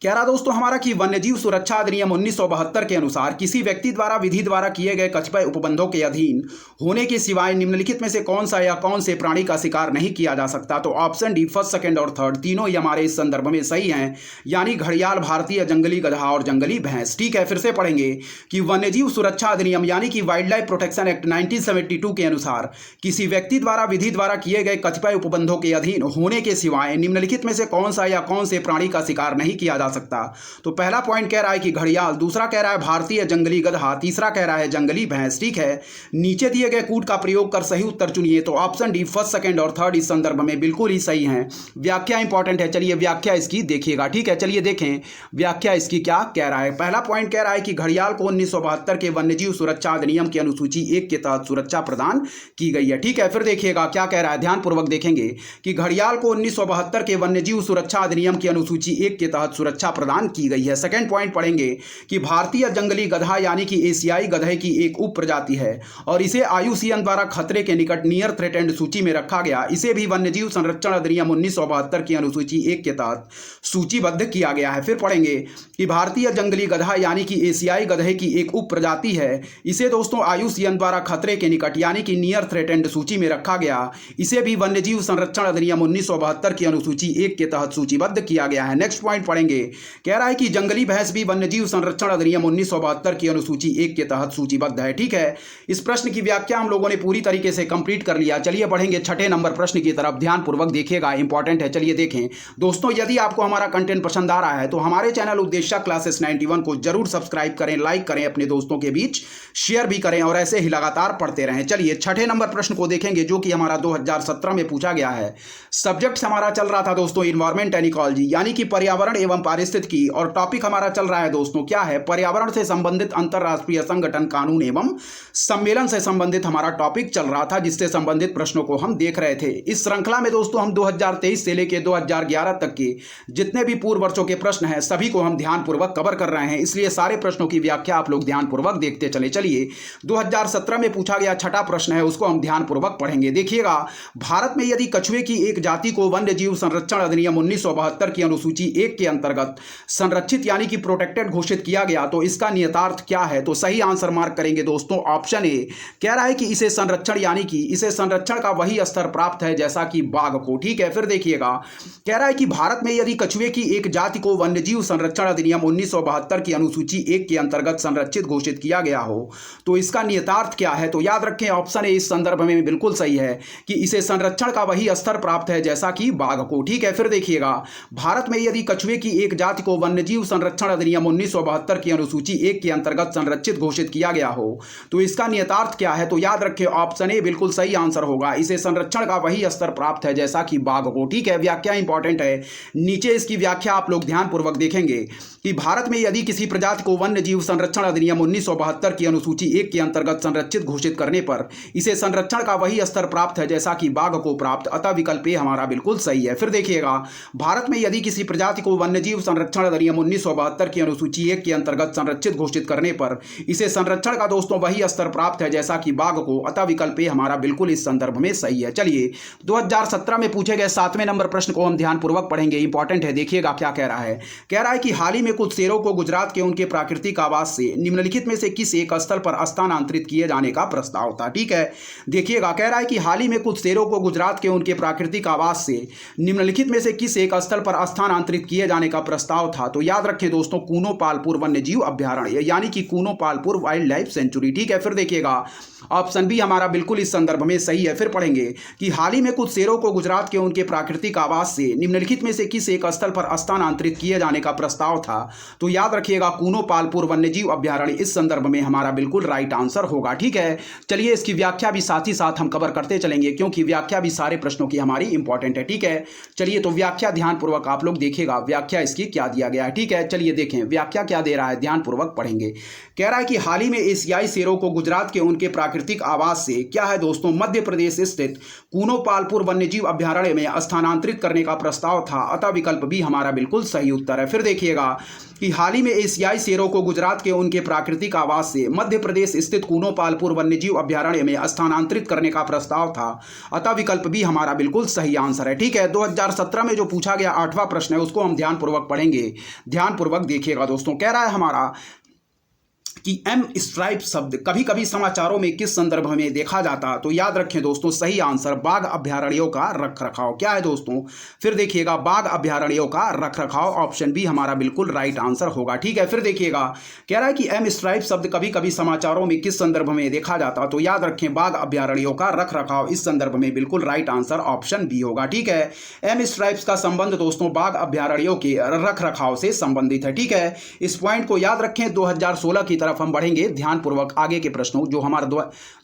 कह रहा दोस्तों हमारा कि वन्यजीव सुरक्षा अधिनियम 1972 के अनुसार किसी व्यक्ति द्वारा विधि द्वारा किए गए कतिपय उपबंधों के अधीन होने के सिवाय निम्नलिखित में से कौन सा या कौन से प्राणी का शिकार नहीं किया जा सकता। तो ऑप्शन डी फर्स्ट, सेकंड और थर्ड तीनों ही हमारे इस संदर्भ में सही हैं, यानी घड़ियाल, भारतीय जंगली गधा और जंगली भैंस। ठीक है, फिर से पढ़ेंगे कि वन्यजीव सुरक्षा अधिनियम यानी कि वाइल्ड लाइफ प्रोटेक्शन एक्ट 1972 के अनुसार किसी व्यक्ति द्वारा विधि द्वारा किए गए कतिपय उपबंधों के अधीन होने के सिवाय निम्नलिखित में से कौन सा या कौन से प्राणी का शिकार नहीं किया जा सकता। तो पहला पॉइंट कह रहा है कि घड़ियाल, दूसरा कह रहा है भारतीय जंगली गधा, तीसरा कह रहा है जंगली भैंस। ठीक है, नीचे दिए गए कूट का प्रयोग कर सही उत्तर चुनिए। तो ऑप्शन डी फर्स्ट, सेकंड और थर्ड इस संदर्भ में बिल्कुल ही सही है। व्याख्या इंपॉर्टेंट है, चलिए व्याख्या इसकी देखिएगा। ठीक है, चलिए देखें व्याख्या इसकी क्या कह रहा है। पहला पॉइंट कह रहा है कि घड़ियाल को 1972 के वन्यजीव सुरक्षा अधिनियम की अनुसूची 1 के तहत सुरक्षा प्रदान की गई है। ठीक है, फिर देखिएगा क्या कह रहा है, ध्यानपूर्वक देखेंगे कि घड़ियाल को 1972 के वन्यजीव सुरक्षा अधिनियम की अनुसूची 1 के तहत सुरक्षा सुरक्षा प्रदान की गई है। सेकंड पॉइंट पढ़ेंगे कि भारतीय जंगली गधा यानी कि एशियाई गधे की एक उप प्रजाति है और इसे IUCN द्वारा खतरे के निकट नियर थ्रेटेंड सूची में रखा गया। इसे भी वन्यजीव संरक्षण अधिनियम 1972 की अनुसूची 1 के तहत सूचीबद्ध किया गया है। फिर पढ़ेंगे कि भारतीय जंगली गधा यानी कि एशियाई गधे की एक उप प्रजाति है, इसे दोस्तों IUCN द्वारा खतरे के निकट यानी कि नियर थ्रेटेंड सूची में रखा गया। इसे भी वन्यजीव संरक्षण अधिनियम 1972 की अनुसूची 1 के तहत सूचीबद्ध किया गया है। नेक्स्ट पॉइंट पढ़ेंगे, कह रहा है कि जंगली भैंस भी वन्यजीव संरक्षण अधिनियम 1972 की अनुसूची 1 के तहत सूचीबद्ध है। ठीक है, इस प्रश्न की व्याख्या हम लोगों ने पूरी तरीके से कंप्लीट कर लिया। चलिए बढ़ेंगे छठे नंबर प्रश्न की तरफ, ध्यानपूर्वक देखिएगा, इंपॉर्टेंट है। चलिए देखें दोस्तों, यदि आपको हमारा कंटेंट पसंद आ रहा है तो हमारे चैनल उपदेशक क्लासेस 91 को जरूर सब्सक्राइब करें, लाइक करें, अपने दोस्तों के बीच शेयर भी करें और ऐसे ही लगातार पढ़ते रहें। चलिए छठे नंबर प्रश्न को देखेंगे जो कि हमारा 2017 में पूछा गया है। सब्जेक्ट हमारा चल रहा था दोस्तों इन्वायरमेंट एंड इकोलॉजी यानी कि पर्यावरण एवं पारिस्थितिकी, और टॉपिक हमारा चल रहा है दोस्तों क्या है, पर्यावरण से संबंधित अंतरराष्ट्रीय संगठन, कानून एवं सम्मेलन से संबंधित हमारा टॉपिक चल रहा था, जिससे संबंधित प्रश्नों को हम देख रहे थे। इस श्रृंखला में दोस्तों हम 2023 से लेकर 2011 तक के जितने भी पूर्व वर्षों के प्रश्न हैं सभी को हम ध्यानपूर्वक कवर कर रहे हैं, इसलिए सारे प्रश्नों की व्याख्या आप लोग ध्यानपूर्वक देखते चले। चलिए 2017 में पूछा गया छठा प्रश्न है, उसको हम ध्यानपूर्वक पढ़ेंगे। देखिएगा, भारत में यदि कछुए की एक जाति को वन्य जीव संरक्षण अधिनियम 1972 की अनुसूची 1 के अंतर्गत संरक्षित यानी कि प्रोटेक्टेड घोषित किया गया तो इसका नियतार्थ क्या है, तो सही आंसर मार्क करेंगे दोस्तों ऑप्शन ए। कह रहा है कि इसे संरक्षण यानी कि इसे संरक्षण का वही स्तर प्राप्त है जैसा कि बाघ को। ठीक है, फिर देखिएगा, कह रहा है कि भारत में यदि कछुए की एक जाति को वन्यजीव संरक्षण अधिनियम 1972 की अनुसूची 1 के अंतर्गत संरक्षित घोषित किया गया हो तो इसका नियतार्थ क्या है, तो याद रखें ऑप्शन ए इस संदर्भ में बिल्कुल सही है कि इसे संरक्षण का वही स्तर प्राप्त है जैसा कि बाघ को। ठीक है, फिर देखिएगा, भारत में यदि कछुए की एक जाति को वन्यजीव संरक्षण अधिनियम 1972 की अनुसूची 1 के अंतर्गत संरक्षित घोषित किया गया हो तो इसका नियतार्थ क्या है, तो याद रखें ऑप्शन ए बिल्कुल सही आंसर होगा, इसे संरक्षण का वही स्तर प्राप्त है जैसा कि बाघ को। ठीक है, व्याख्या इंपॉर्टेंट है, नीचे इसकी व्याख्या आप लोग ध्यानपूर्वक देखेंगे कि भारत में यदि किसी प्रजाति को वन्य जीव संरक्षण अधिनियम 1972 की अनुसूची 1 के अंतर्गत संरक्षित घोषित करने पर इसे संरक्षण का वही स्तर प्राप्त है जैसा कि बाघ को प्राप्त, अतः विकल्प ए हमारा बिल्कुल सही है। फिर देखिएगा, भारत में यदि किसी प्रजाति को वन्य जीव संरक्षण अधिनियम 1972 की अनुसूची 1 के अंतर्गत संरक्षित घोषित करने पर इसे संरक्षण का दोस्तों वही स्तर प्राप्त है जैसा कि बाघ को, अतः विकल्प ए हमारा बिल्कुल इस संदर्भ में सही है। चलिए 2017 में पूछे गए 7वें नंबर प्रश्न को हम ध्यानपूर्वक पढ़ेंगे, इंपॉर्टेंट है। देखिएगा क्या कह रहा है, कह रहा है कि हाल ही में कुछ शेरों को गुजरात के उनके प्राकृतिक आवास से निम्नलिखित में से किस एक स्थल पर स्थानांतरित किए जाने का प्रस्ताव था। ठीक है, देखिएगा, कह रहा है कि हाल ही में कुछ शेरों को गुजरात के उनके प्राकृतिक आवास से निम्नलिखित में से किस एक स्थल पर स्थानांतरित किए जाने का प्रस्ताव था, तो याद रखें दोस्तों कूनो पालपुर वन्य जीव अभ्यारण्य यानी कि Kuno Palpur wild life sanctuary. ठीक है, फिर देखिएगा, ऑप्शन बी हमारा बिल्कुल इस संदर्भ में सही है। फिर पढ़ेंगे कि हाल ही में कुछ शेरों को गुजरात के उनके प्राकृतिक आवास से निम्नलिखित में से किस एक स्थल पर स्थानांतरित किए जाने का प्रस्ताव था, तो याद रखिएगा कूनो पालपुर वन्यजीव अभ्यारण्य इस संदर्भ में हमारा बिल्कुल राइट आंसर होगा। ठीक है, चलिए इसकी व्याख्या भी साथ ही साथ हम कवर करते चलेंगे क्योंकि व्याख्या भी सारे प्रश्नों की हमारी इंपॉर्टेंट है। ठीक है, चलिए तो व्याख्या ध्यानपूर्वक आप लोग देखिएगा, व्याख्या इसकी क्या दिया गया है। ठीक है, चलिए देखें व्याख्या क्या दे रहा है, ध्यानपूर्वक पढ़ेंगे। कह रहा है कि हाल ही में एशियाई शेरों को गुजरात के उनके प्राकृतिक आवास से क्या है दोस्तों मध्य प्रदेश स्थित कूनो पालपुर वन्यजीव अभ्यारण्य में स्थानांतरित करने का प्रस्ताव था, अतः विकल्प भी हमारा बिल्कुल सही उत्तर है। फिर देखिएगा कि हाल ही में एशियाई शेरों को गुजरात के उनके प्राकृतिक आवास से मध्य प्रदेश स्थित कूनो पालपुर वन्यजीव अभ्यारण्य में स्थानांतरित करने का प्रस्ताव था, अतः विकल्प भी हमारा बिल्कुल सही आंसर है। ठीक है, 2017 में जो पूछा गया 8वां प्रश्न है उसको हम ध्यानपूर्वक पढ़ेंगे, ध्यानपूर्वक देखिएगा दोस्तों। कह रहा है हमारा कि एम स्ट्राइप शब्द कभी कभी समाचारों में किस संदर्भ में देखा जाता, तो याद रखें दोस्तों सही आंसर बाघ अभ्यारण्यों का रखरखाव। क्या है दोस्तों, फिर देखिएगा बाघ अभ्यारण्यों का रखरखाव, ऑप्शन बी हमारा बिल्कुल राइट आंसर होगा। ठीक है, फिर देखिएगा कह रहा है कि एम स्ट्राइप शब्द कभी कभी समाचारों में किस संदर्भ में देखा जाता, तो याद रखें बाघ अभ्यारण्यों का रखरखाव इस संदर्भ में बिल्कुल राइट आंसर ऑप्शन बी होगा। ठीक है, एम स्ट्राइप्स का संबंध दोस्तों बाघ अभ्यारण्यों के रखरखाव से संबंधित है। ठीक है, इस पॉइंट को याद रखें 2016 की तरफ तरफ हम बढ़ेंगे ध्यानपूर्वक। आगे के प्रश्नों जो हमारे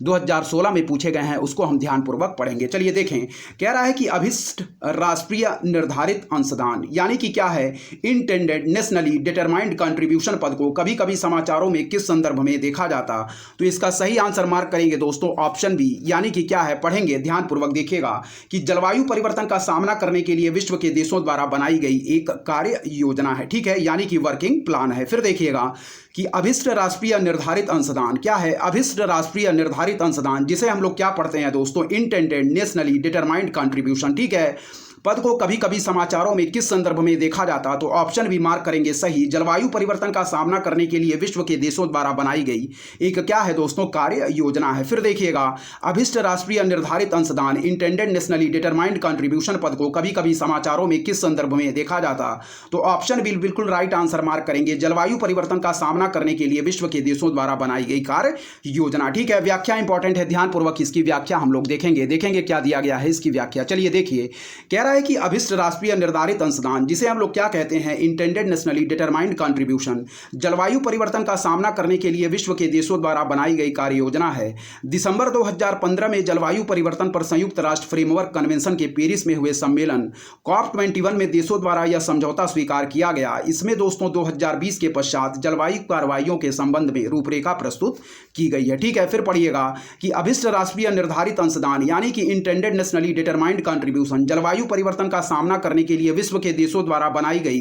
2016 में पूछे गए हैं उसको हम ध्यानपूर्वक पढ़ेंगे। चलिए देखें, कह रहा है कि अभिष्ट राष्ट्रीय निर्धारित अंशदान यानी कि क्या है, इंटेंडेड नेशनली डिटरमाइंड कंट्रीब्यूशन पद को कभी कभी समाचारों में किस संदर्भ में देखा जाता। तो इसका सही आंसर मार्क करेंगे दोस्तों ऑप्शन बी, यानी कि क्या है, पढ़ेंगे ध्यानपूर्वक देखिएगा कि जलवायु परिवर्तन का सामना करने के लिए विश्व के देशों द्वारा बनाई गई एक कार्य योजना है, ठीक है, यानी कि वर्किंग प्लान है। फिर देखिएगा कि अभिष्ट राष्ट्रीय निर्धारित अंशदान क्या है, अभिष्ट राष्ट्रीय निर्धारित अंशदान जिसे हम लोग क्या पढ़ते हैं दोस्तों, इंटेंडेड नेशनली डिटरमाइंड कंट्रीब्यूशन, ठीक है, पद को कभी कभी समाचारों में किस संदर्भ में देखा जाता। तो ऑप्शन भी मार्क करेंगे सही, जलवायु परिवर्तन का सामना करने के लिए विश्व के देशों द्वारा बनाई गई एक क्या है दोस्तों, कार्य योजना है। फिर देखिएगा अभिष्ट राष्ट्रीय निर्धारित अंशदान इंटेंडेड नेशनली डिटरमाइंड कंट्रीब्यूशन पद को कभी कभी समाचारों में किस संदर्भ में देखा जाता। तो ऑप्शन भी बिल्कुल राइट आंसर मार्क करेंगे, जलवायु परिवर्तन का सामना करने के लिए विश्व के देशों द्वारा बनाई गई कार्य योजना, ठीक है। व्याख्या इंपॉर्टेंट है, ध्यानपूर्वक इसकी व्याख्या हम लोग देखेंगे क्या दिया गया है इसकी व्याख्या। चलिए देखिए, कह रहा है कि अभिष्ट राष्ट्रीय निर्धारित अंशदान जिसे हम लोग क्या कहते हैं, इंटेंडेड नेशनली डिटरमाइंड कंट्रीब्यूशन, जलवायु परिवर्तन का सामना करने के लिए विश्व के देशों द्वारा बनाई गई कार्य योजना है। दिसंबर 2015 में जलवायु परिवर्तन पर संयुक्त राष्ट्र फ्रेमवर्क कन्वेंशन के पेरिस में हुए सम्मेलन COP21 में देशों द्वारा यह समझौता स्वीकार किया गया। इसमें दोस्तों 2020 के पश्चात जलवायु कार्रवाइयों के संबंध में रूपरेखा प्रस्तुत की गई है, ठीक है। फिर पढ़िएगा कि अभिष्ट राष्ट्रीय निर्धारित अंशदान यानी कि इंटेंडेड नेशनली डिटरमाइंड कंट्रीब्यूशन जलवायु परिवर्तन का सामना करने के लिए विश्व के देशों द्वारा बनाई गई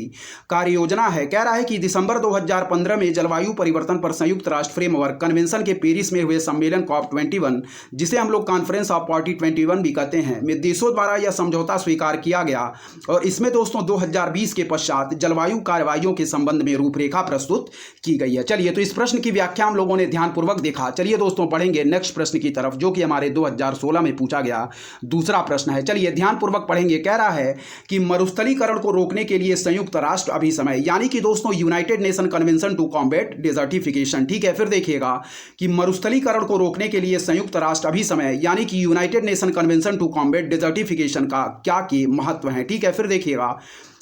कार्य योजना है। कह रहा है कि दिसंबर 2015 में जलवायु परिवर्तन पर संयुक्त राष्ट्र फ्रेमवर्क कन्वेंशन के पेरिस में हुए सम्मेलन COP21 जिसे हम लोग कॉन्फ्रेंस ऑफ पार्टी 21 भी कहते हैं में देशों द्वारा यह समझौता स्वीकार किया गया और इसमें दोस्तों 2020 के पश्चात जलवायु कार्रवाइयों के संबंध में रूपरेखा प्रस्तुत की गई है। चलिए, तो इस प्रश्न की व्याख्या हम लोगों ने ध्यानपूर्वक देखा। चलिए दोस्तों बढ़ेंगे नेक्स्ट प्रश्न की तरफ जो कि हमारे 2016 में पूछा गया दूसरा प्रश्न है। चलिए ध्यानपूर्वक पढ़ेंगे। कह रहा है कि मरुस्थलीकरण को रोकने के लिए संयुक्त राष्ट्र अभी समय यानी कि दोस्तों United nation convention to Combat Desertification, ठीक है। फिर देखिएगा कि मरुस्थलीकरण को रोकने के लिए संयुक्त राष्ट्र अभी समय यानी कि United nation convention to Combat Desertification का क्या के महत्व है, ठीक है। फिर देखिएगा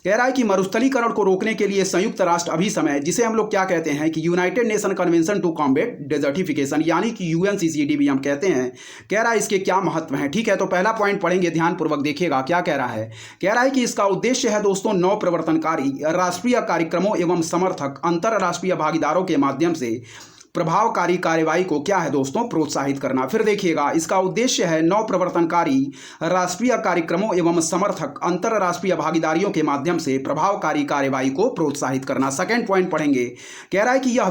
कह रहा है कि मरुस्थलीकरण को रोकने के लिए संयुक्त राष्ट्र अभी समय जिसे हम लोग क्या कहते हैं कि United nation convention to Combat Desertification यानी कि UNCCD भी हम कहते हैं। कह रहा है इसके क्या महत्व हैं, ठीक है। तो पहला पॉइंट पढ़ेंगे, ध्यानपूर्वक देखिएगा क्या कह रहा है। कह रहा है कि इसका उद्देश्य है दोस्तों नव प्रवर्तनकारी राष्ट्रीय कार्यक्रमों एवं समर्थक अंतरराष्ट्रीय भागीदारों के माध्यम से प्रभावकारी कार्यवाही को क्या है दोस्तों, प्रोत्साहित करना। फिर देखिएगा इसका उद्देश्य है नव प्रवर्तनकारी राष्ट्रीय कार्यक्रमों एवं समर्थक अंतरराष्ट्रीय भागीदारियों के माध्यम से प्रभावकारी कार्यवाही को प्रोत्साहित करना। सेकंड पॉइंट पढ़ेंगे, कह रहा है कि यह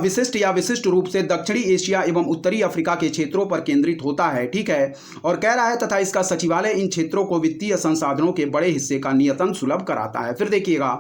विशिष्ट रूप से दक्षिणी एशिया एवं उत्तरी अफ्रीका के क्षेत्रों पर केंद्रित होता है, ठीक है। और कह रहा है तथा इसका सचिवालय इन क्षेत्रों को वित्तीय संसाधनों के बड़े हिस्से का नियतन सुलभ कराता है। फिर देखिएगा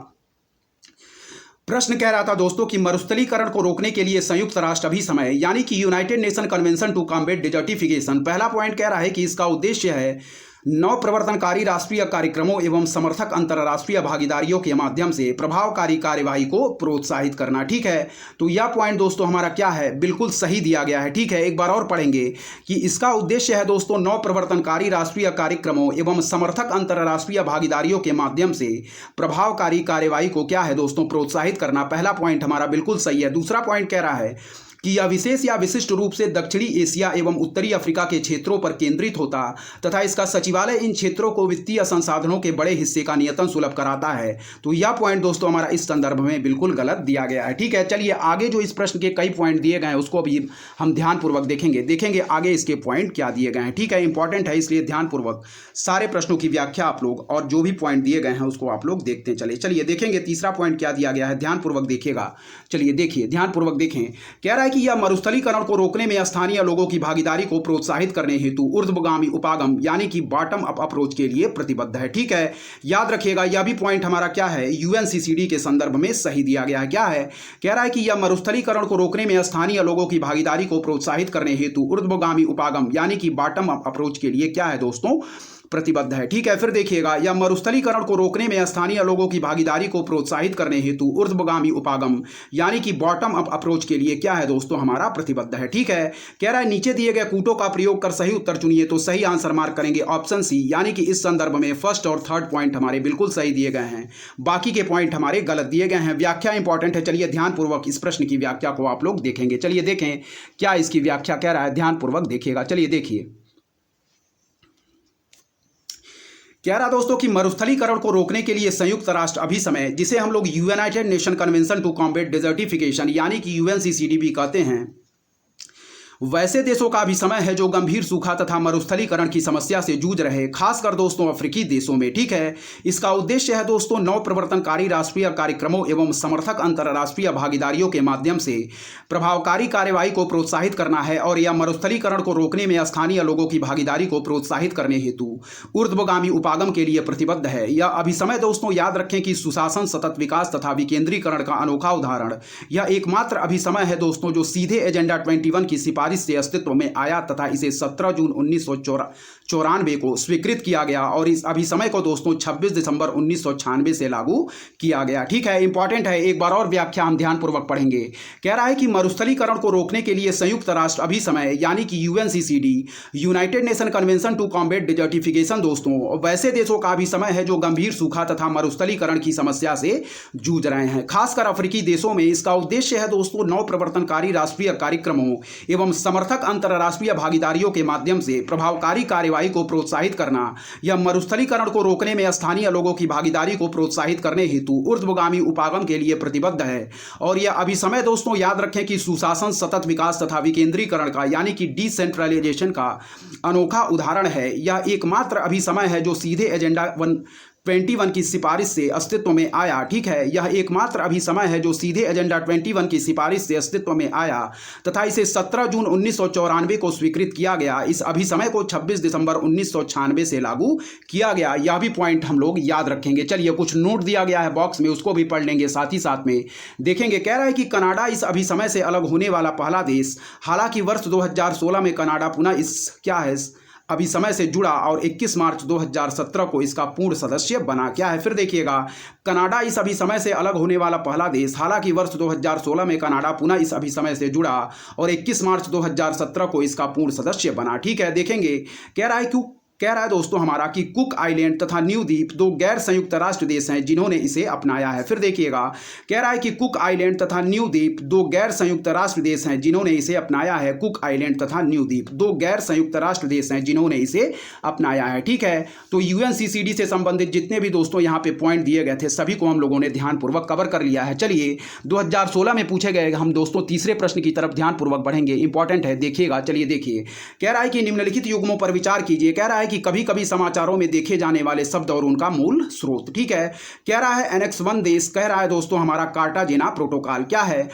प्रश्न कह रहा था दोस्तों कि मरुस्थलीकरण को रोकने के लिए संयुक्त राष्ट्र अभी समय यानी कि United nation convention to Combat Desertification, पहला पॉइंट कह रहा है कि इसका उद्देश्य है नव प्रवर्तनकारी राष्ट्रीय कार्यक्रमों एवं समर्थक अंतरराष्ट्रीय भागीदारियों के माध्यम से प्रभावकारी कार्यवाही को प्रोत्साहित करना, ठीक है। तो यह पॉइंट दोस्तों हमारा क्या है, बिल्कुल सही दिया गया है, ठीक है। एक बार और पढ़ेंगे कि इसका उद्देश्य है दोस्तों नव प्रवर्तनकारी राष्ट्रीय कार्यक्रमों एवं समर्थक अंतरराष्ट्रीय भागीदारियों के माध्यम से प्रभावकारी कार्यवाही को क्या है दोस्तों, प्रोत्साहित करना। पहला पॉइंट हमारा बिल्कुल सही है। दूसरा पॉइंट कह रहा है कि यह विशेष या विशिष्ट रूप से दक्षिणी एशिया एवं उत्तरी अफ्रीका के क्षेत्रों पर केंद्रित होता तथा इसका सचिवालय इन क्षेत्रों को वित्तीय संसाधनों के बड़े हिस्से का नियतन सुलभ कराता है। तो यह पॉइंट दोस्तों हमारा इस संदर्भ में बिल्कुल गलत दिया गया है, ठीक है। चलिए आगे जो इस प्रश्न के कई पॉइंट दिए गए हैं उसको भी हम ध्यानपूर्वक देखेंगे आगे इसके पॉइंट क्या दिए गए हैं, ठीक है। इंपॉर्टेंट है इसलिए ध्यानपूर्वक सारे प्रश्नों की व्याख्या आप लोग और जो भी पॉइंट दिए गए हैं उसको आप लोग देखते चले। चलिए देखेंगे तीसरा पॉइंट क्या दिया गया है, ध्यानपूर्वक देखिएगा। चलिए देखिए ध्यानपूर्वक देखें। कह रहा है कि यह मरुस्थलीकरण को रोकने में स्थानीय लोगों की भागीदारी को प्रोत्साहित करने हेतु ऊर्ध्वगामी उपागम यानी कि बॉटम अप अप्रोच के लिए प्रतिबद्ध है, ठीक है। याद रखिएगा यह भी पॉइंट हमारा क्या है, UNCCD के संदर्भ में सही दिया गया है। क्या है, कह रहा है कि यह मरुस्थलीकरण को रोकने में स्थानीय लोगों की भागीदारी को प्रोत्साहित करने हेतु ऊर्ध्वगामी उपागम यानी कि बॉटम अप अप्रोच के लिए क्या है दोस्तों, प्रतिबद्ध है। ठीक है, फिर देखिएगा, यह मरुस्थलीकरण को रोकने में स्थानीय लोगों की भागीदारी को प्रोत्साहित करने हेतु ऊर्ध्वगामी उपागम यानी कि बॉटम अप अप्रोच के लिए क्या है दोस्तों, हमारा प्रतिबद्ध है। ठीक है, कह रहा है नीचे दिए गए कूटों का प्रयोग कर सही उत्तर चुनिए, तो सही आंसर मार्क करेंगे ऑप्शन सी, यानी कि इस संदर्भ में फर्स्ट और थर्ड पॉइंट हमारे बिल्कुल सही दिए गए हैं, बाकी के पॉइंट हमारे गलत दिए गए हैं। व्याख्या इंपॉर्टेंट है, चलिए ध्यानपूर्वक इस प्रश्न की व्याख्या को आप लोग देखेंगे। चलिए देखें क्या इसकी व्याख्या कह रहा है, ध्यानपूर्वक देखिएगा। चलिए देखिए, कह रहा दोस्तों कि मरुस्थलीकरण को रोकने के लिए संयुक्त राष्ट्र अभी समय, जिसे हम लोग United nation convention to combat Desertification यानी कि यूएनसीसीडी भी कहते हैं, वैसे देशों का भी समय है जो गंभीर सूखा तथा मरुस्थलीकरण की समस्या से जूझ रहे, खासकर दोस्तों अफ्रीकी देशों में। ठीक है, इसका उद्देश्य है दोस्तों नव प्रवर्तनकारी राष्ट्रीय कार्यक्रमों एवं समर्थक अंतर्राष्ट्रीय भागीदारियों के माध्यम से प्रभावकारी कार्यवाही को प्रोत्साहित करना है, और यह मरुस्थलीकरण को रोकने में स्थानीय लोगों की भागीदारी को प्रोत्साहित करने हेतु ऊर्ध्वगामी उपागम के लिए प्रतिबद्ध है। यह अभिसमय दोस्तों याद रखें कि सुशासन, सतत विकास तथा विकेंद्रीकरण का अनोखा उदाहरण, यह एकमात्र अभिसमय है दोस्तों जो सीधे एजेंडा 21 की सिफारिश से अस्तित्व में आया तथा इसे 17 जून 1994 को स्वीकृत किया गया, और इस अभिसमय को दोस्तों 26 दिसंबर 1996 से लागू किया गया। ठीक है, इंपॉर्टेंट है, एक बार और व्याख्या हम ध्यानपूर्वक पढ़ेंगे। कह रहा है कि मरुस्थलीकरण को रोकने के लिए संयुक्त राष्ट्र अभिसमय यानी कि UNCCD, united nation convention to combat desertification दोस्तों वैसे देशों का अभिसमय है जो गंभीर सूखा तथा मरुस्थलीकरण की समस्या से जूझ रहे हैं, खासकर अफ्रीकी देशों में। इसका उद्देश्य है दोस्तों नव प्रवर्तनकारी राष्ट्रीय कार्यक्रमों एवं समर्थक अंतर्राष्ट्रीय भागीदारियों के माध्यम से प्रभावकारी कार्यवाही को प्रोत्साहित करना। यह मरुस्थलीकरण को रोकने में स्थानीय लोगों की भागीदारी को प्रोत्साहित करने हेतु ऊर्ध्वगामी उपागम के लिए प्रतिबद्ध है, और यह अभिसमय दोस्तों याद रखें कि सुशासन, सतत विकास तथा विकेंद्रीकरण का यानी कि डिसेंट्रलाइजेशन का अनोखा उदाहरण है। यह एकमात्र अभिसमय है जो सीधे एजेंडा 21 की सिफारिश से अस्तित्व में आया। ठीक है, यह एकमात्र अभिसमय है जो सीधे एजेंडा 21 की सिफारिश से अस्तित्व में आया तथा इसे 17 जून 1994 को स्वीकृत किया गया। इस अभिसमय को 26 दिसंबर 1996 से लागू किया गया। यह भी पॉइंट हम लोग याद रखेंगे। चलिए, कुछ नोट दिया गया है बॉक्स में, उसको भी पढ़ लेंगे, साथ ही साथ में देखेंगे। कह रहा है कि कनाडा इस अभिसमय से अलग होने वाला पहला देश, हालांकि वर्ष 2016 में कनाडा पुनः इस क्या है अभिसमय से जुड़ा और 21 मार्च 2017 को इसका पूर्ण सदस्य बना। क्या है, फिर देखिएगा, कनाडा इस अभिसमय से अलग होने वाला पहला देश, हालांकि वर्ष 2016 में कनाडा पुनः इस अभिसमय से जुड़ा और 21 मार्च 2017 को इसका पूर्ण सदस्य बना। ठीक है, देखेंगे। कह रहा है दोस्तों हमारा कि कुक आइलैंड तथा न्यू द्वीप दो गैर संयुक्त राष्ट्र देश हैं जिन्होंने इसे अपनाया है। फिर देखिएगा, कह रहा है कि कुक आइलैंड तथा न्यू द्वीप दो गैर संयुक्त राष्ट्र देश हैं जिन्होंने इसे अपनाया है। कुक आइलैंड तथा न्यू द्वीप दो गैर संयुक्त राष्ट्र देश हैं जिन्होंने इसे अपनाया है। ठीक है, तो यूएनसीसीडी से संबंधित जितने भी दोस्तों यहाँ पे पॉइंट दिए गए थे सभी को हम लोगों ने ध्यानपूर्वक कवर कर लिया है। चलिए, 2016 में पूछे गए हम दोस्तों तीसरे प्रश्न की तरफ ध्यानपूर्वक बढ़ेंगे, इंपॉर्टेंट है, देखिएगा। चलिए देखिए, कह रहा है कि निम्नलिखित युग्मों पर विचार कीजिए। कह रहा है कि कभी कभी समाचारों में देखे जाने वाले शब्द और उनका मूल स्रोत। ठीक है, कह रहा है एनेक्स 1 देश, कह रहा है दोस्तों हमारा कार्टाजेना प्रोटोकॉल। क्या है,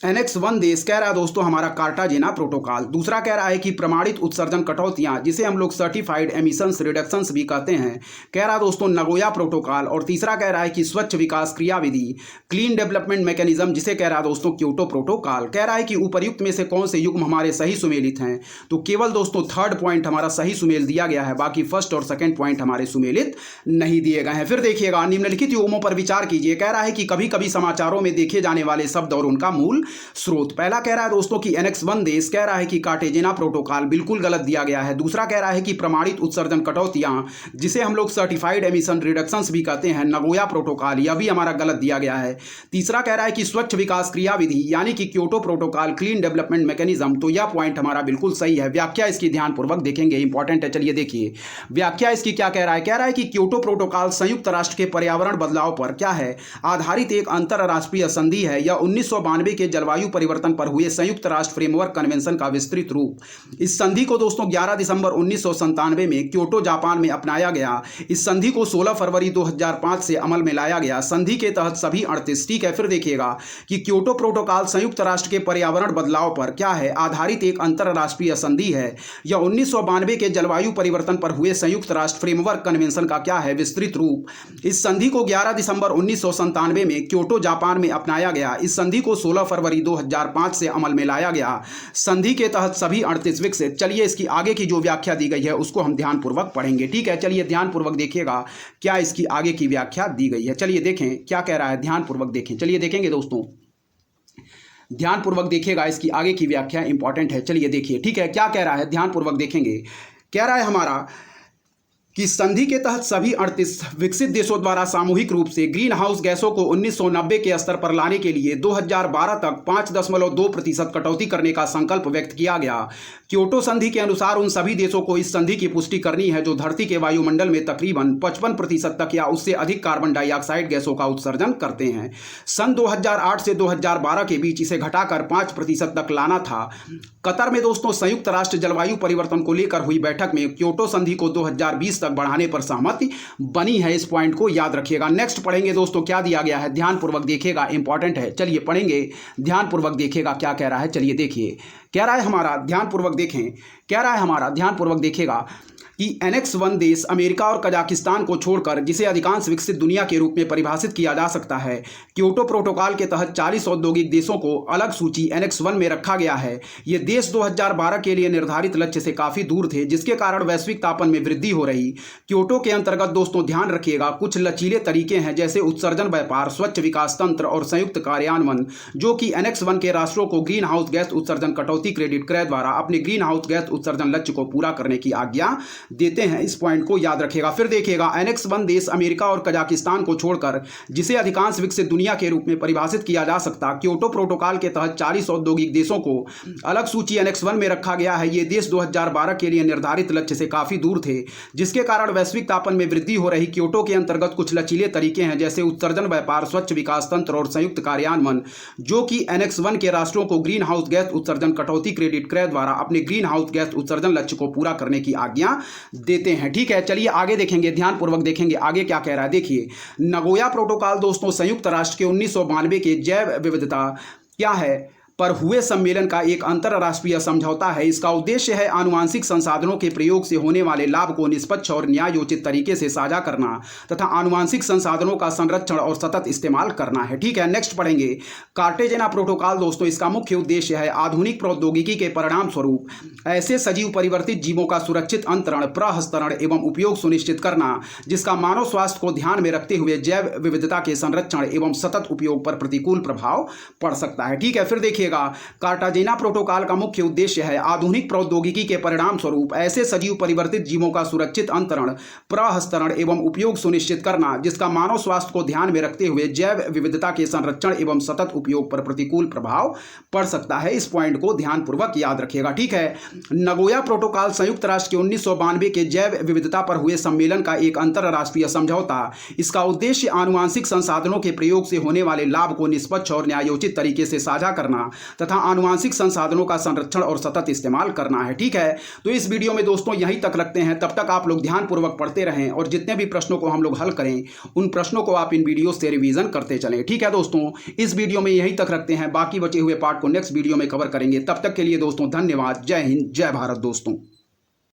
एनेक्स 1 देश, कह रहा है दोस्तों हमारा कार्टाजेना प्रोटोकॉल। दूसरा कह रहा है कि प्रमाणित उत्सर्जन कटौतियां, जिसे हम लोग सर्टिफाइड एमिशंस रिडक्शंस भी कहते हैं, कह रहा दोस्तों नगोया प्रोटोकॉल। और तीसरा कह रहा है कि स्वच्छ विकास क्रियाविधि, क्लीन डेवलपमेंट मैकेनिज्म, जिसे कह रहा है दोस्तों क्योटो प्रोटोकॉल। कह रहा है कि उपर्युक्त में से कौन से युग्म हमारे सही सुमेलित हैं, तो केवल दोस्तों थर्ड पॉइंट हमारा सही सुमेल दिया गया है, बाकी फर्स्ट और सेकंड पॉइंट हमारे सुमेलित नहीं दिए गए हैं। फिर देखिएगा, निम्नलिखित युग्मों पर विचार कीजिए। कह रहा है कि कभी कभी समाचारों में देखे जाने वाले शब्द और उनका मूल स्रोत। पहला कह रहा है दोस्तों कि एनेक्स 1 देश, कह रहा है कि कार्टेजेना प्रोटोकॉल, बिल्कुल गलत दिया गया है। दूसरा कह रहा है कि प्रमाणित उत्सर्जन कटौतियां, जिसे हम लोग सर्टिफाइड एमिशन रिडक्शंस भी कहते हैं, नगोया प्रोटोकॉल, यह भी हमारा गलत दिया गया है। तीसरा कह रहा है कि स्वच्छ विकास क्रियाविधि यानी कि Kyoto protocol, clean development mechanism, तो यह पॉइंट हमारा बिल्कुल सही है। व्याख्या इसकी ध्यानपूर्वक देखेंगे, इंपॉर्टेंट है। चलिए देखिए, व्याख्या इसकी क्या कह रहा है। कह रहा है कि क्योटो प्रोटोकॉल संयुक्त राष्ट्र के पर्यावरण बदलाव पर क्या है आधारित एक अंतरराष्ट्रीय संधि है। यह 1992 के जलवायु परिवर्तन पर हुए संयुक्त राष्ट्र फ्रेमवर्क कन्वेंशन का विस्तृत रूप। इस संधि को दोस्तों 11 दिसंबर 1997 में क्योटो जापान में अपनाया गया। इस संधि को 16 फरवरी 2005 से अमल में लाया गया। संधि के तहत सभी 38, ठीक है, फिर देखिएगा कि क्योटो प्रोटोकॉल संयुक्त राष्ट्र के पर्यावरण बदलाव पर क्या है आधारित एक अंतरराष्ट्रीय संधि है। यह 1992 के जलवायु परिवर्तन पर हुए संयुक्त राष्ट्र फ्रेमवर्क कन्वेंशन का क्या है विस्तृत रूप। इस संधि को 11 दिसंबर 1997 में क्योटो जापान में अपनाया गया। इस संधि को 16 फरवरी फरवरी 2005 से अमल में लाया गया। संधि के तहत सभी 38 विकसित। चलिए इसकी आगे की जो व्याख्या दी गई है उसको हम ध्यानपूर्वक पढ़ेंगे। ठीक है, चलिए ध्यानपूर्वक देखिएगा क्या इसकी आगे की व्याख्या दी गई है। चलिए देखें क्या कह रहा है, ध्यानपूर्वक देखें। चलिए देखेंगे दोस्तों, ध्यानपूर्वक देखिएगा, इसकी आगे की व्याख्या इंपॉर्टेंट है। चलिए देखिए, ठीक है, क्या कह रहा है, ध्यानपूर्वक देखेंगे। कह रहा है हमारा कि संधि के तहत सभी 38 विकसित देशों द्वारा सामूहिक रूप से ग्रीन हाउस गैसों को 1990 के स्तर पर लाने के लिए 2012 तक 5.2% कटौती करने का संकल्प व्यक्त किया गया। क्योटो संधि के अनुसार उन सभी देशों को इस संधि की पुष्टि करनी है जो धरती के वायुमंडल में तकरीबन 55% तक या उससे अधिक कार्बन डाइऑक्साइड गैसों का उत्सर्जन करते हैं। सन 2008 से 2012 के बीच इसे घटाकर 5% तक लाना था। कतर में दोस्तों संयुक्त राष्ट्र जलवायु परिवर्तन को लेकर हुई बैठक में क्योटो संधि को 2020 तक बढ़ाने पर सहमति बनी है। इस पॉइंट को याद रखिएगा। नेक्स्ट पढ़ेंगे दोस्तों क्या दिया गया है, ध्यानपूर्वक देखिएगा, इंपॉर्टेंट है। चलिए पढ़ेंगे, ध्यानपूर्वक देखिएगा क्या कह रहा है। चलिए देखिए, कह रहा है हमारा, ध्यानपूर्वक देखें, कह रहा है हमारा, ध्यानपूर्वक देखिएगा कि एनेक्स 1 देश अमेरिका और कजाकिस्तान को छोड़कर जिसे अधिकांश विकसित दुनिया के रूप में परिभाषित किया जा सकता है, क्योटो प्रोटोकॉल के तहत 40 औद्योगिक देशों को अलग सूची एनेक्स 1 में रखा गया है। ये देश 2012 के लिए निर्धारित लक्ष्य से काफ़ी दूर थे, जिसके कारण वैश्विक तापमान में वृद्धि हो रही। क्योटो के अंतर्गत दोस्तों ध्यान रखिएगा कुछ लचीले तरीके हैं जैसे उत्सर्जन व्यापार, स्वच्छ विकास तंत्र और संयुक्त कार्यान्वयन, जो कि एनेक्स 1 के राष्ट्रों को ग्रीन हाउस गैस उत्सर्जन कटौती क्रेडिट क्रय द्वारा अपने ग्रीन हाउस गैस उत्सर्जन लक्ष्य को पूरा करने की आज्ञा देते हैं। इस पॉइंट को याद रखिएगा। फिर देखिएगा, एनेक्स 1 देश अमेरिका और कजाकिस्तान को छोड़कर जिसे अधिकांश विकसित दुनिया के रूप में परिभाषित किया जा सकता, क्योटो प्रोटोकॉल के तहत 40 औद्योगिक देशों को अलग सूची एनेक्स 1 में रखा गया है। ये देश 2012 के लिए निर्धारित लक्ष्य से काफी दूर थे, जिसके कारण वैश्विक तापमान में वृद्धि हो रही। क्योटो के अंतर्गत कुछ लचीले तरीके हैं जैसे उत्सर्जन व्यापार, स्वच्छ विकास तंत्र और संयुक्त कार्यान्वयन, जो कि एनेक्स 1 के राष्ट्रों को ग्रीन हाउस गैस उत्सर्जन कटौती क्रेडिट क्रय द्वारा अपने ग्रीन हाउस गैस उत्सर्जन लक्ष्य को पूरा करने की आज्ञा देते हैं। ठीक है, चलिए आगे देखेंगे, ध्यानपूर्वक देखेंगे आगे क्या कह रहा है। देखिए, नगोया प्रोटोकॉल दोस्तों संयुक्त राष्ट्र के 1992 के जैव विविधता क्या है पर हुए सम्मेलन का एक अंतर्राष्ट्रीय समझौता है। इसका उद्देश्य है आनुवांशिक संसाधनों के प्रयोग से होने वाले लाभ को निष्पक्ष और न्यायोचित तरीके से साझा करना तथा आनुवांशिक संसाधनों का संरक्षण और सतत इस्तेमाल करना है। ठीक है, नेक्स्ट पढ़ेंगे कार्टेजेना प्रोटोकॉल दोस्तों। इसका मुख्य उद्देश्य है आधुनिक प्रौद्योगिकी के परिणाम स्वरूप ऐसे सजीव परिवर्तित जीवों का सुरक्षित अंतरण, प्रहस्तरण एवं उपयोग सुनिश्चित करना जिसका मानव स्वास्थ्य को ध्यान में रखते हुए जैव विविधता के संरक्षण एवं सतत उपयोग पर प्रतिकूल प्रभाव पड़ सकता है। ठीक है, फिर देखिए कार्टाजेना प्रोटोकॉल का मुख्य उद्देश्य है आधुनिक प्रौद्योगिकी के परिणाम स्वरूप ऐसे सजीव परिवर्तित जीवों का सुरक्षित अंतरण, प्रहस्तरण एवं उपयोग सुनिश्चित करना जिसका मानव स्वास्थ्य को ध्यान में रखते हुए जैव विविधता के संरक्षण एवं सतत उपयोग पर प्रतिकूल प्रभाव पड़ सकता है। इस पॉइंट को ध्यानपूर्वक याद रखिएगा। ठीक है, नगोया प्रोटोकॉल संयुक्त राष्ट्र के 1992 के जैव विविधता पर हुए सम्मेलन का एक अंतर्राष्ट्रीय समझौता। इसका उद्देश्य आनुवांशिक संसाधनों के प्रयोग से होने वाले लाभ को निष्पक्ष और न्यायोचित तरीके से साझा करना तथा आनुवांशिक संसाधनों का संरक्षण और सतत इस्तेमाल करना है। ठीक है, तो इस वीडियो में दोस्तों यहीं तक रखते हैं। तब तक आप लोग ध्यानपूर्वक पढ़ते रहें और जितने भी प्रश्नों को हम लोग हल करें उन प्रश्नों को आप इन वीडियो से रिवीजन करते चलें। ठीक है दोस्तों, इस वीडियो में यहीं तक रखते हैं, बाकी बचे हुए पार्ट को नेक्स्ट वीडियो में कवर करेंगे। तब तक के लिए दोस्तों धन्यवाद। जय हिंद, जय भारत दोस्तों।